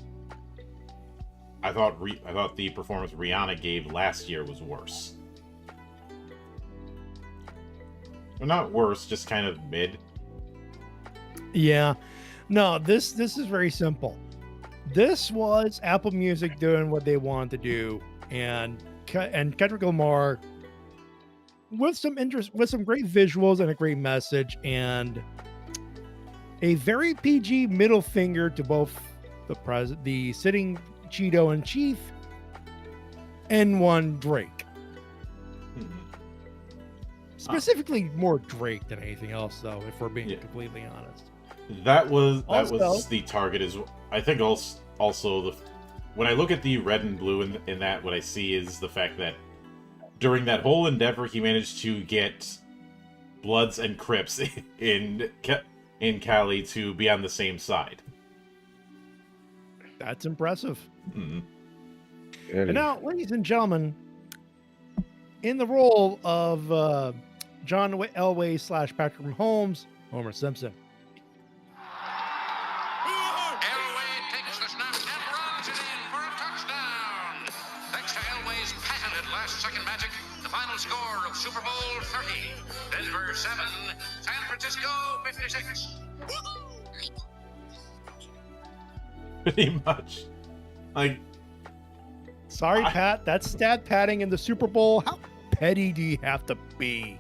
Speaker 1: the performance Rihanna gave last year was worse. Well, not worse, just kind of mid.
Speaker 2: Yeah. No, this is very simple. This was Apple Music doing what they wanted to do, and Kendrick Lamar with some great visuals and a great message, and a very PG middle finger to both the sitting Cheeto in chief and one Drake. Specifically more Drake than anything else, though, if we're being completely honest.
Speaker 1: That was the target. Is I think also when I look at the red and blue in that, what I see is the fact that during that whole endeavor, he managed to get Bloods and Crips in Cali to be on the same side.
Speaker 2: That's impressive.
Speaker 1: Mm-hmm.
Speaker 2: And now, ladies and gentlemen, in the role of John Elway / Patrick Mahomes, Homer Simpson.
Speaker 5: Elway takes the snap and runs it in for a touchdown. Thanks to Elway's patented last-second magic, the final score of Super Bowl 30, Denver 7, San Francisco 56.
Speaker 1: Pretty much. Like,
Speaker 2: sorry, Pat, that's stat padding in the Super Bowl. How petty do you have to be?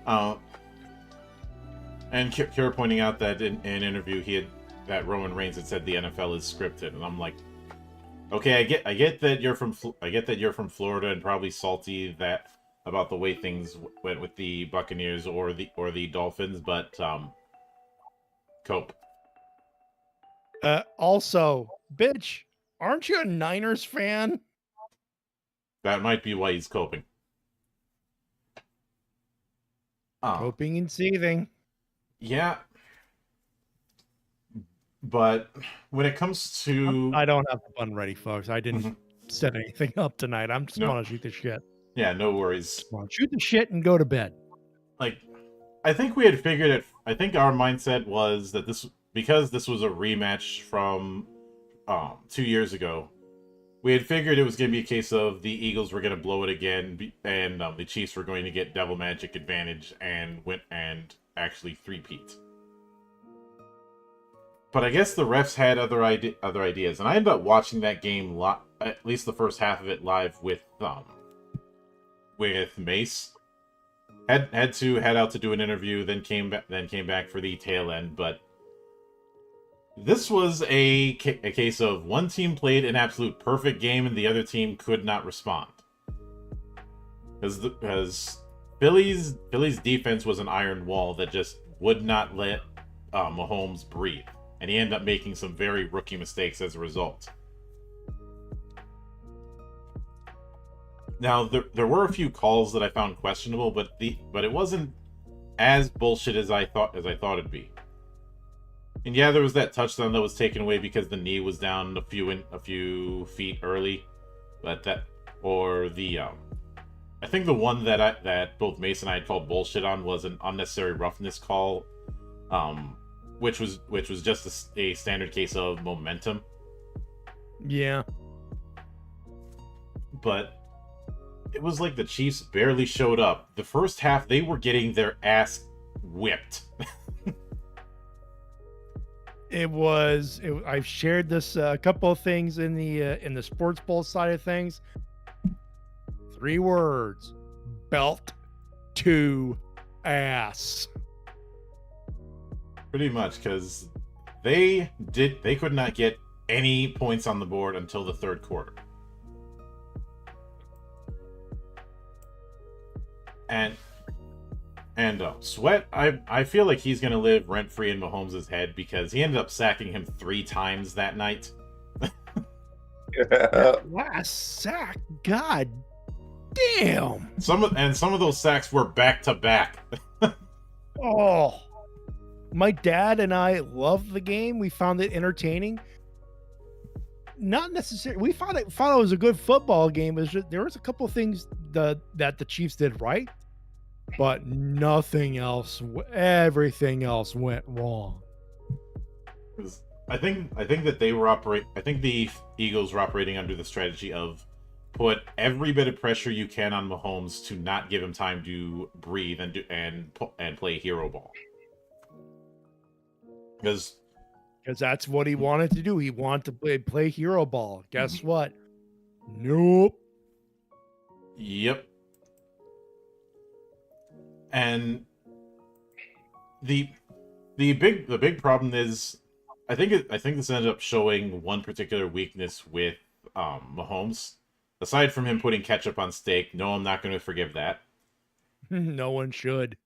Speaker 1: And Kira pointing out that in an interview that Roman Reigns had said the NFL is scripted, and I'm like, okay, I get that you're from Florida and probably salty about the way things went with the Buccaneers or the Dolphins, but cope.
Speaker 2: Also, bitch, aren't you a Niners fan?
Speaker 1: That might be why he's coping.
Speaker 2: Coping and seething.
Speaker 1: Yeah. But when it comes to...
Speaker 2: I don't have the button ready, folks. I didn't set anything up tonight. I'm just want to shoot the shit.
Speaker 1: Yeah, no worries.
Speaker 2: Shoot the shit and go to bed.
Speaker 1: Like, I think we had figured it... I think our mindset was that because this was a rematch from 2 years ago, we had figured it was going to be a case of the Eagles were going to blow it again, and the Chiefs were going to get devil magic advantage and actually three-peat. But I guess the refs had other ideas, and I ended up watching that game at least the first half of it live with Mace. Had to head out to do an interview, then came back for the tail end. But this was a case of one team played an absolute perfect game, and the other team could not respond because Philly's defense was an iron wall that just would not let Mahomes breathe. And he ended up making some very rookie mistakes as a result. Now, there were a few calls that I found questionable, but it wasn't as bullshit as I thought it'd be. And yeah, there was that touchdown that was taken away because the knee was down a few feet early, but I think the one that both Mace and I had called bullshit on was an unnecessary roughness call. Which was just a standard case of momentum.
Speaker 2: Yeah.
Speaker 1: But it was like the Chiefs barely showed up. The first half, they were getting their ass whipped.
Speaker 2: I've shared this a couple of things in the Sportsball side of things. 3 words: belt to ass.
Speaker 1: Pretty much, because they could not get any points on the board until the third quarter. And Sweat, I feel like he's going to live rent-free in Mahomes' head because he ended up sacking him 3 times that night.
Speaker 2: That last sack, god damn.
Speaker 1: Some of those sacks were back-to-back.
Speaker 2: Oh. My dad and I loved the game. We found it entertaining. Not necessarily. We thought it was a good football game. It was just, there was a couple of things that the Chiefs did right, but nothing else. Everything else went wrong.
Speaker 1: I think that I think the Eagles were operating under the strategy of put every bit of pressure you can on Mahomes to not give him time to breathe and play hero ball. Because
Speaker 2: that's what he wanted to do. He wanted to play hero ball. Guess what? Nope.
Speaker 1: Yep. And the big problem is, I think this ended up showing one particular weakness with Mahomes. Aside from him putting ketchup on steak, no, I'm not going to forgive that.
Speaker 2: No one should.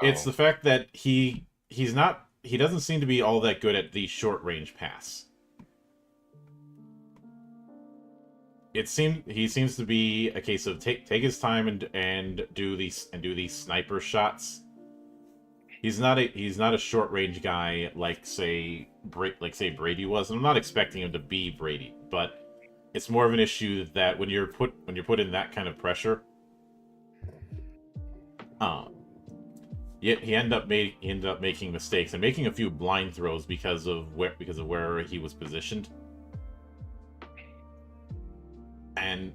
Speaker 1: It's the fact that he doesn't seem to be all that good at the short range pass. He seems to be a case of take his time and do these sniper shots. He's not a short range guy like say Brady was. And I'm not expecting him to be Brady, but it's more of an issue that when you're put in that kind of pressure, he ended up making mistakes and making a few blind throws because of where he was positioned. And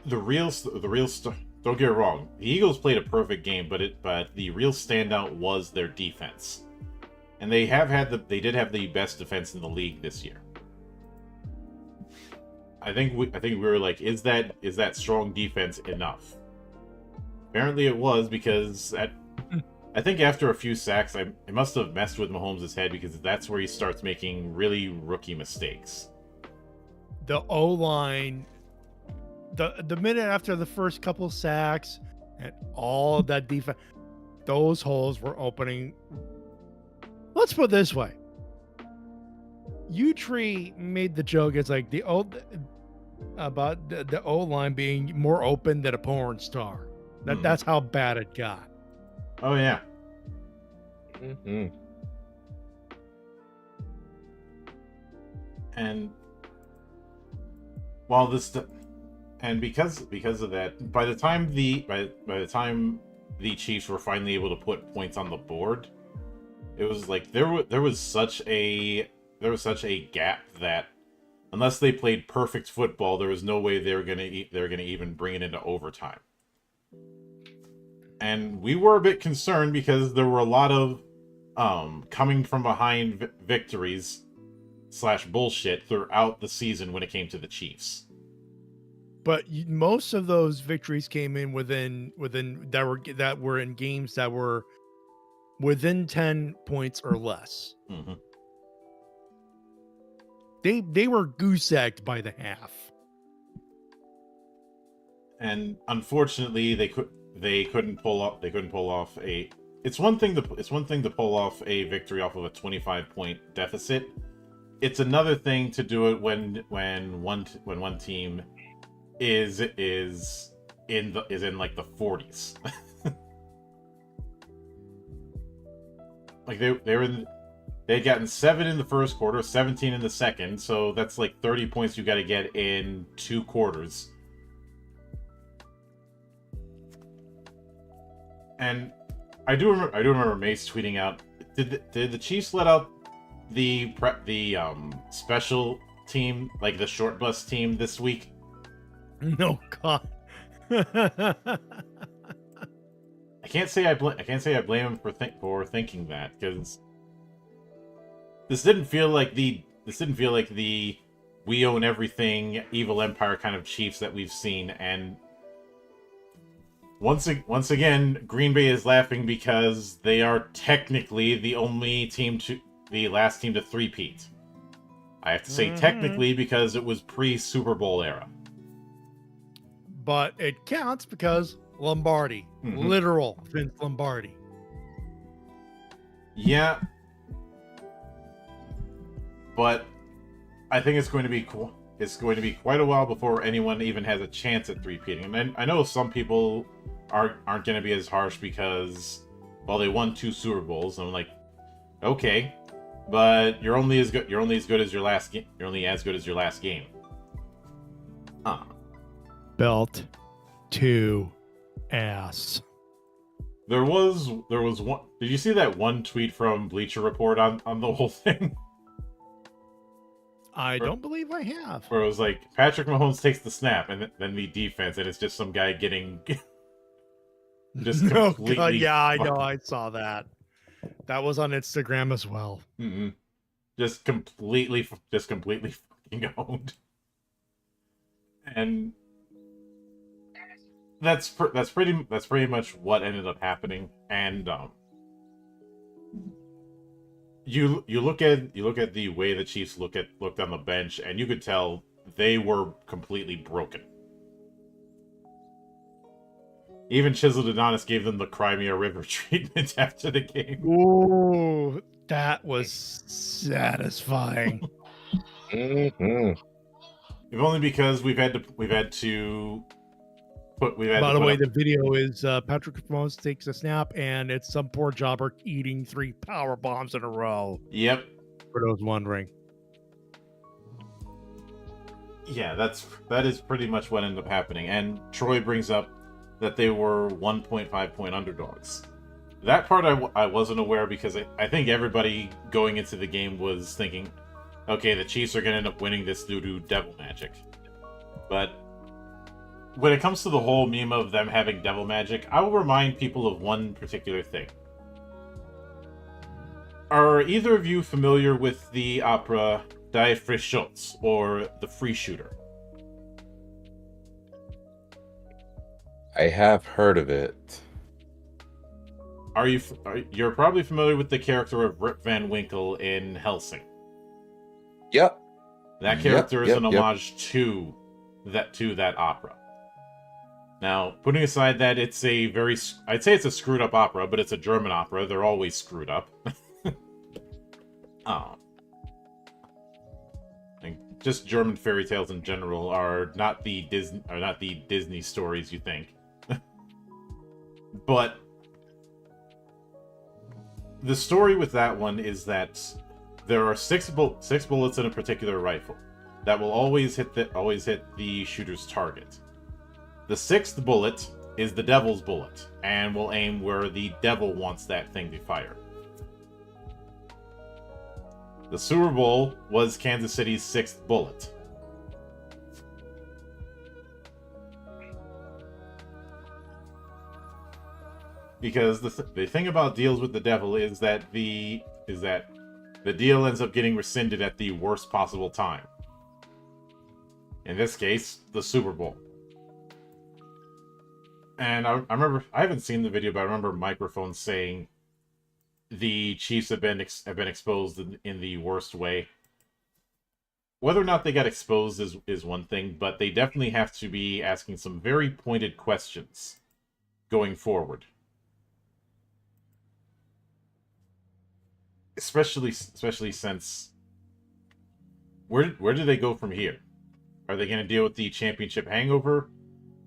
Speaker 1: don't get it wrong, the Eagles played a perfect game, but the real standout was their defense, and they did have the best defense in the league this year. I think we were like, is that strong defense enough? Apparently it was, because I think after a few sacks, it must have messed with Mahomes' head, because that's where he starts making really rookie mistakes.
Speaker 2: The O-line, the minute after the first couple sacks and all of that defense, those holes were opening. Let's put it this way. U-Tree made the joke, it's like about the O-line being more open than a porn star. That's how bad it got.
Speaker 1: Oh yeah.
Speaker 4: Mm-hmm.
Speaker 1: And while because of that, by the time the Chiefs were finally able to put points on the board, it was like there was such a such a gap that unless they played perfect football, there was no way they were gonna even bring it into overtime. And we were a bit concerned because there were a lot of coming from behind victories / bullshit throughout the season when it came to the Chiefs.
Speaker 2: But most of those victories came in within that were in games that were within 10 points or less.
Speaker 1: Mm-hmm.
Speaker 2: They were goose-egged by the half.
Speaker 1: And unfortunately, they couldn't pull off a. It's one thing to pull off a victory off of a 25-point deficit. It's another thing to do it when one team is in like the 40s. Like they'd gotten 7 in the first quarter, 17 in the second, so that's like 30 points you got to get in 2 quarters. And I do remember Mace tweeting out, did the Chiefs let out the special team, like the short bus team this week?
Speaker 2: No, God.
Speaker 1: I can't say I blame him for thinking that, because this didn't feel like the we own everything evil empire kind of Chiefs that we've seen. And once again, Green Bay is laughing because they are technically the last team to three-peat. I have to say technically because it was pre-Super Bowl era.
Speaker 2: But it counts because Lombardi.
Speaker 1: Mm-hmm.
Speaker 2: Literal Vince Lombardi.
Speaker 1: Yeah. But I think it's going to be cool. It's going to be quite a while before anyone even has a chance at three-peating. And I know some people aren't going to be as harsh because, well, they won 2 Super Bowls. And I'm like, okay, but you're only as good as your last game. You're only as good as your last game.
Speaker 2: Belt to ass.
Speaker 1: There was one. Did you see that one tweet from Bleacher Report on the whole thing?
Speaker 2: I don't believe I have.
Speaker 1: Where it was like Patrick Mahomes takes the snap and then the defense, and it's just some guy getting just completely.
Speaker 2: God, yeah, I know. I saw that. That was on Instagram as well.
Speaker 1: Mm-hmm. Just completely fucking owned. And that's pretty much what ended up happening. And you look at the way the Chiefs looked on the bench, and you could tell they were completely broken. Even Chiseled Adonis gave them the Crimea River treatment after the game.
Speaker 2: Ooh, that was satisfying.
Speaker 4: Mm-hmm.
Speaker 1: If only because we've had to.
Speaker 2: By the way, the video is Patrick Mahomes takes a snap, and it's some poor jobber eating 3 power bombs in a row.
Speaker 1: Yep.
Speaker 2: For those wondering.
Speaker 1: Yeah, that is pretty much what ended up happening. And Troy brings up that they were 1.5 point underdogs. That part I wasn't aware, because I think everybody going into the game was thinking, okay, the Chiefs are going to end up winning this due to devil magic. But when it comes to the whole meme of them having devil magic, I will remind people of one particular thing. Are either of you familiar with the opera Die Frischutz, or The Free Shooter?
Speaker 4: I have heard of it.
Speaker 1: You're probably familiar with the character of Rip Van Winkle in Helsing.
Speaker 4: Yep.
Speaker 1: That character is an homage to that opera. Now, putting aside that I'd say it's a screwed up opera, but it's a German opera. They're always screwed up. Just German fairy tales in general are not the Disney stories you think. But the story with that one is that there are 6 bullets in a particular rifle that will always hit the shooter's target. The 6th bullet is the devil's bullet and will aim where the devil wants that thing to fire. The Super Bowl was Kansas City's 6th bullet. Because the thing about deals with the devil is that the deal ends up getting rescinded at the worst possible time. In this case, the Super Bowl. And I remember, I haven't seen the video, but I remember microphone saying the Chiefs have been exposed in the worst way. Whether or not they got exposed is one thing, but they definitely have to be asking some very pointed questions going forward. Especially since where do they go from here? Are they going to deal with the championship hangover?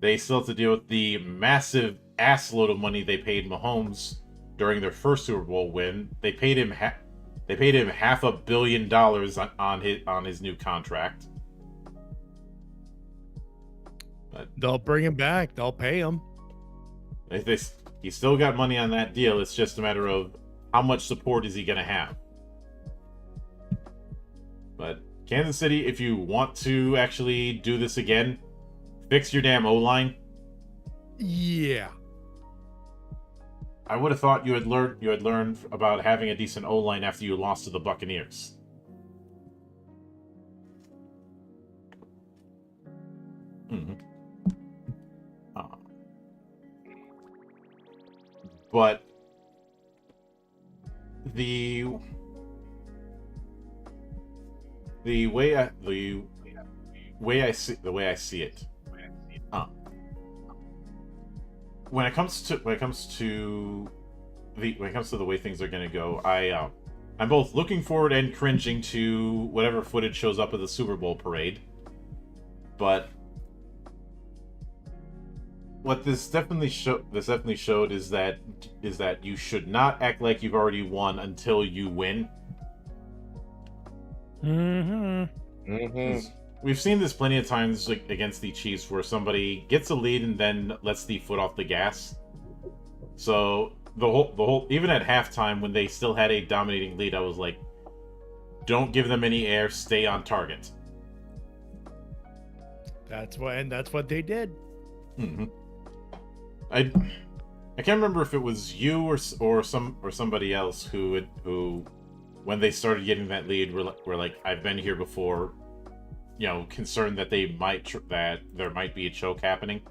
Speaker 1: They still have to deal with the massive assload of money they paid Mahomes during their first Super Bowl win. They paid him $500 million on his new contract. But
Speaker 2: They'll bring him back. They'll pay him.
Speaker 1: He still got money on that deal. It's just a matter of how much support is he going to have. But Kansas City, if you want to actually do this again, fix your damn O-line.
Speaker 2: Yeah.
Speaker 1: I would have thought you had learned about having a decent O-line after you lost to the Buccaneers. Mm-hmm. But the way I see it, when it comes to the way things are going to go, I'm both looking forward and cringing to whatever footage shows up at the Super Bowl parade. But what this definitely showed is that you should not act like you've already won until you win. We've seen this plenty of times, like against the Chiefs, where somebody gets a lead and then lets the foot off the gas. So the whole even at halftime when they still had a dominating lead, I was like, don't give them any air, stay on target.
Speaker 2: That's what they did.
Speaker 1: Mm-hmm. I can't remember if it was you or somebody else who when they started getting that lead were like, I've been here before, concerned that that there might be a choke happening.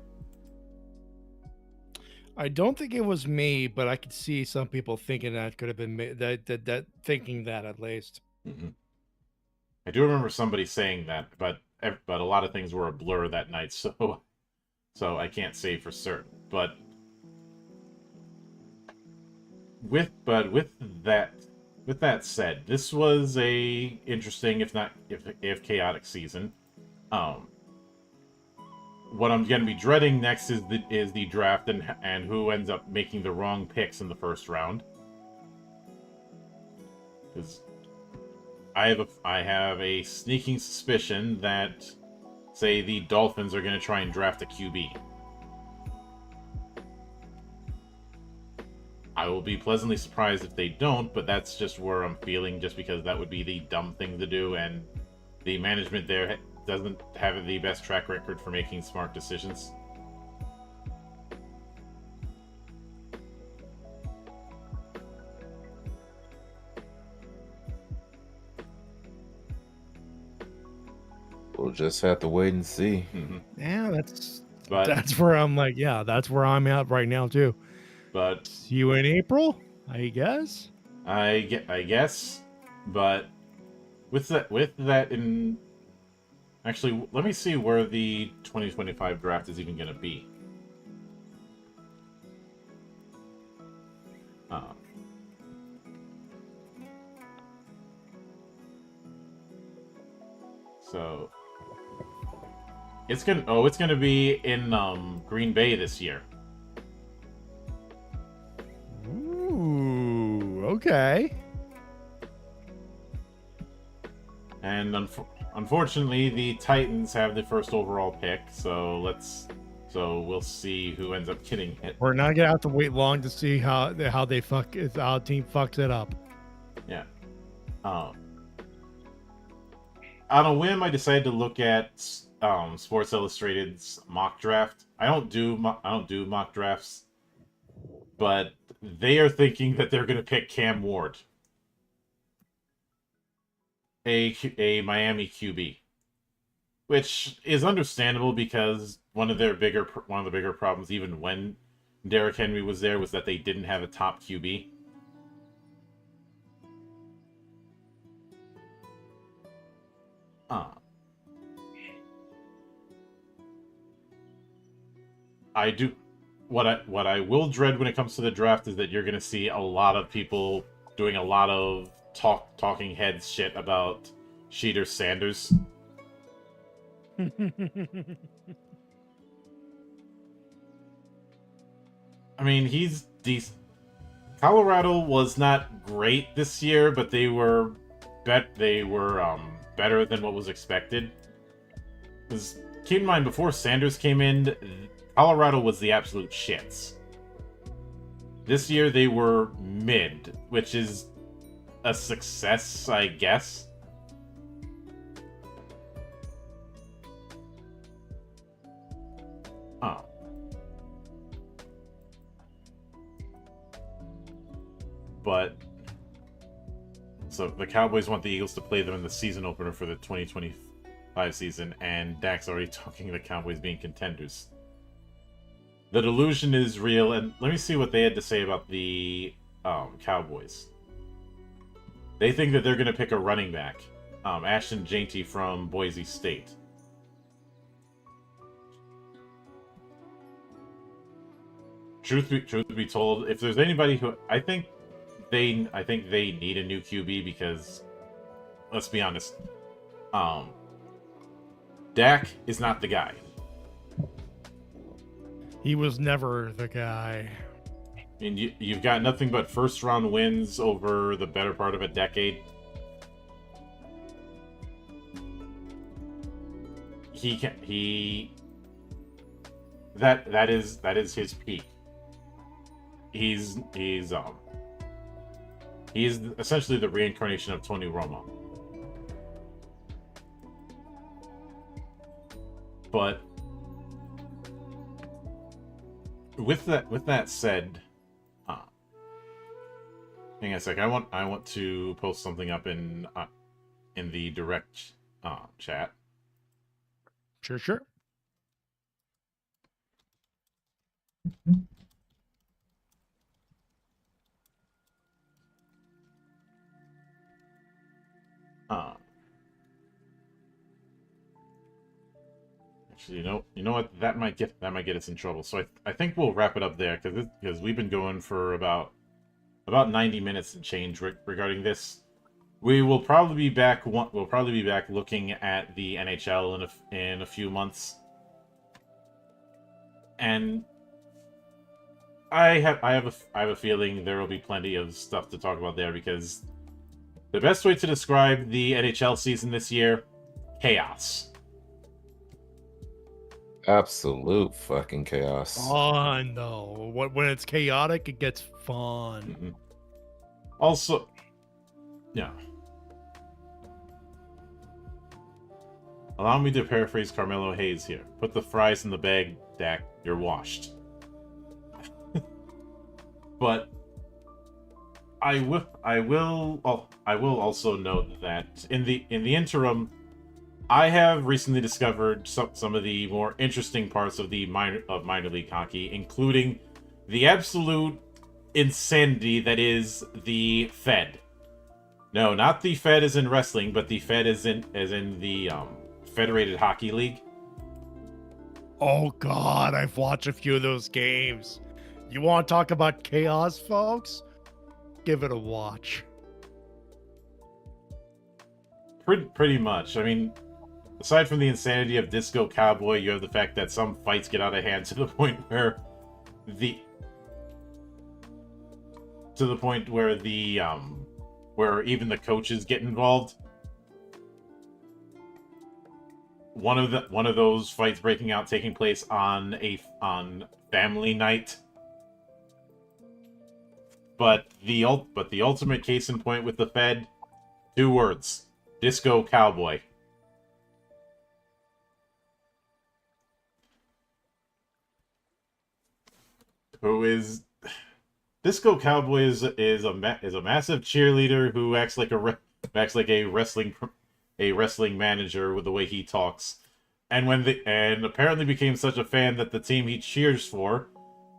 Speaker 2: I don't think it was me, but I could see some people thinking that could have been that thinking that at least.
Speaker 1: Mm-hmm. I do remember somebody saying that, but a lot of things were a blur that night, so I can't say for certain. But with that said, this was a interesting, if chaotic season. What I'm going to be dreading next is the draft and who ends up making the wrong picks in the first round. Because I have a sneaking suspicion that, say, the Dolphins are going to try and draft a QB. I will be pleasantly surprised if they don't, but that's just where I'm feeling, just because that would be the dumb thing to do, and the management there doesn't have the best track record for making smart decisions.
Speaker 4: We'll just have to wait and see.
Speaker 1: Mm-hmm.
Speaker 2: Yeah, that's where I'm like, yeah, that's where I'm at right now too.
Speaker 1: But
Speaker 2: see you in April, I guess.
Speaker 1: I guess, but with that in, actually, let me see where the 2025 draft is even going to be. So it's gonna be in Green Bay this year.
Speaker 2: Ooh, okay.
Speaker 1: And unfortunately, the Titans have the first overall pick, so we'll see who ends up getting it.
Speaker 2: We're not gonna have to wait long to see how the team fucks it up.
Speaker 1: Yeah. on a whim, I decided to look at Sports Illustrated's mock draft. I don't do mock drafts, but they are thinking that they're going to pick Cam Ward, a Miami QB, which is understandable because one of the bigger problems, even when Derrick Henry was there, was that they didn't have a top QB. I do. What I will dread when it comes to the draft is that you're going to see a lot of people doing a lot of talking heads shit about Sheeter Sanders. I mean, he's decent. Colorado was not great this year, but they were better than what was expected. Because keep in mind, before Sanders came in, Colorado was the absolute shits. This year they were mid, which is a success, I guess. Oh. But so the Cowboys want the Eagles to play them in the season opener for the 2025 season, and Dak's already talking the Cowboys being contenders. The delusion is real, and let me see what they had to say about the Cowboys. They think that they're going to pick a running back, Ashton Jainty from Boise State. Truth be told, if there's anybody who I think they need a new QB because, let's be honest, Dak is not the guy.
Speaker 2: He was never the guy.
Speaker 1: I mean, you've got nothing but first-round wins over the better part of a decade. That is his peak. He's essentially the reincarnation of Tony Romo. But with that said, hang on a sec. I want to post something up in the direct chat.
Speaker 2: Sure.
Speaker 1: Actually, you know what? That might get us in trouble. So I think we'll wrap it up there because we've been going for about 90 minutes and change regarding this. We will probably be back. We'll probably be back looking at the NHL in a few months, and I have a feeling there will be plenty of stuff to talk about there because the best way to describe the NHL season this year, chaos.
Speaker 4: Absolute fucking chaos.
Speaker 2: Fun though. When it's chaotic, it gets fun.
Speaker 1: Mm-hmm. Also, yeah. Allow me to paraphrase Carmelo Hayes here. Put the fries in the bag, Dak. You're washed. But I will also note that in the interim, I have recently discovered some of the more interesting parts of minor league hockey, including the absolute insanity that is the Fed. No, not the Fed as in wrestling, but the Fed as in the Federated Hockey League.
Speaker 2: Oh God, I've watched a few of those games. You want to talk about chaos, folks? Give it a watch.
Speaker 1: Pretty much. I mean, aside from the insanity of Disco Cowboy, you have the fact that some fights get out of hand to the point where where even the coaches get involved. One of those fights breaking out taking place on family night. But the ultimate case in point with the Fed, 2 words: Disco Cowboy. who is Disco Cowboy is a massive cheerleader who acts like a wrestling manager with the way he talks, and apparently became such a fan that the team he cheers for,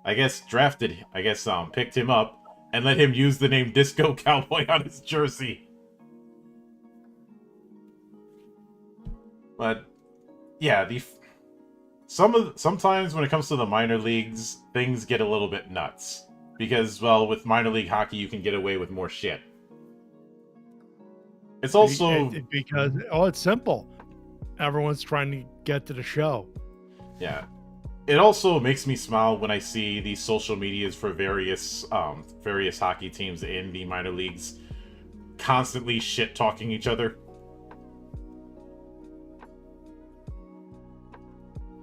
Speaker 1: picked him up and let him use the name Disco Cowboy on his jersey. But yeah, sometimes when it comes to the minor leagues, things get a little bit nuts. Because, well, with minor league hockey, you can get away with more shit. It's also...
Speaker 2: Because, it's simple. Everyone's trying to get to the show.
Speaker 1: Yeah. It also makes me smile when I see these social medias for various hockey teams in the minor leagues constantly shit-talking each other.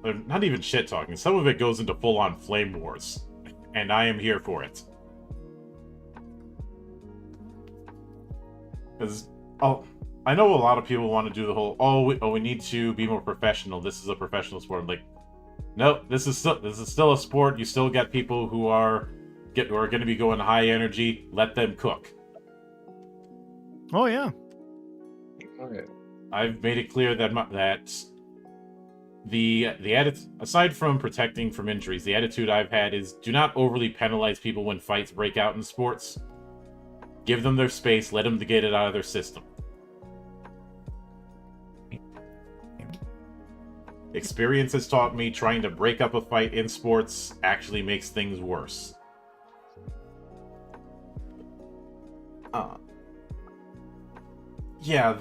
Speaker 1: They're not even shit-talking. Some of it goes into full-on flame wars. And I am here for it. Because, I know a lot of people want to do the whole, we need to be more professional. This is a professional sport. I'm like, no, this is still a sport. You still got people who are going to be going high energy. Let them cook.
Speaker 2: Oh yeah.
Speaker 1: I've made it clear that the aside from protecting from injuries, the attitude I've had is do not overly penalize people when fights break out in sports. Give them their space, let them get it out of their system. Experience has taught me trying to break up a fight in sports actually makes things worse. Yeah,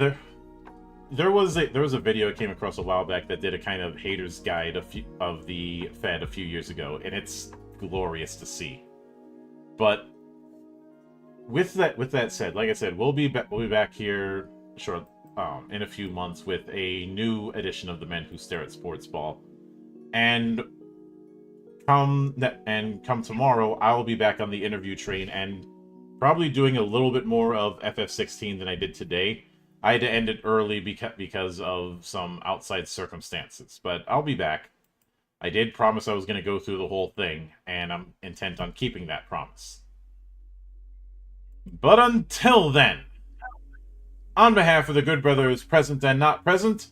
Speaker 1: there was a video I came across a while back that did a kind of hater's guide of the Fed a few years ago, and it's glorious to see. But with that said, like I said, we'll be back here in a few months with a new edition of the Men Who Stare at Sportsball, and come tomorrow, I'll be back on the interview train and probably doing a little bit more of FF16 than I did today. I had to end it early because of some outside circumstances, but I'll be back. I did promise I was going to go through the whole thing, and I'm intent on keeping that promise. But until then, on behalf of the good brothers present and not present,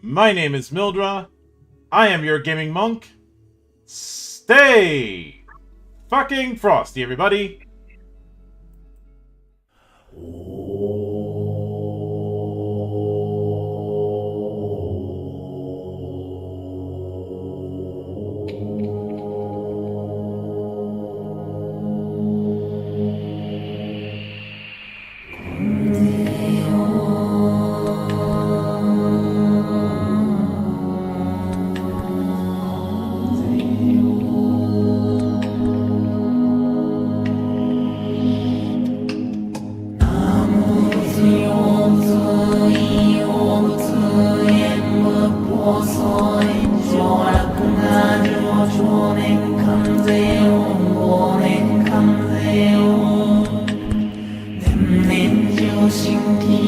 Speaker 1: my name is Mildra. I am your gaming monk. Stay fucking frosty, everybody.
Speaker 6: 내 내 조심기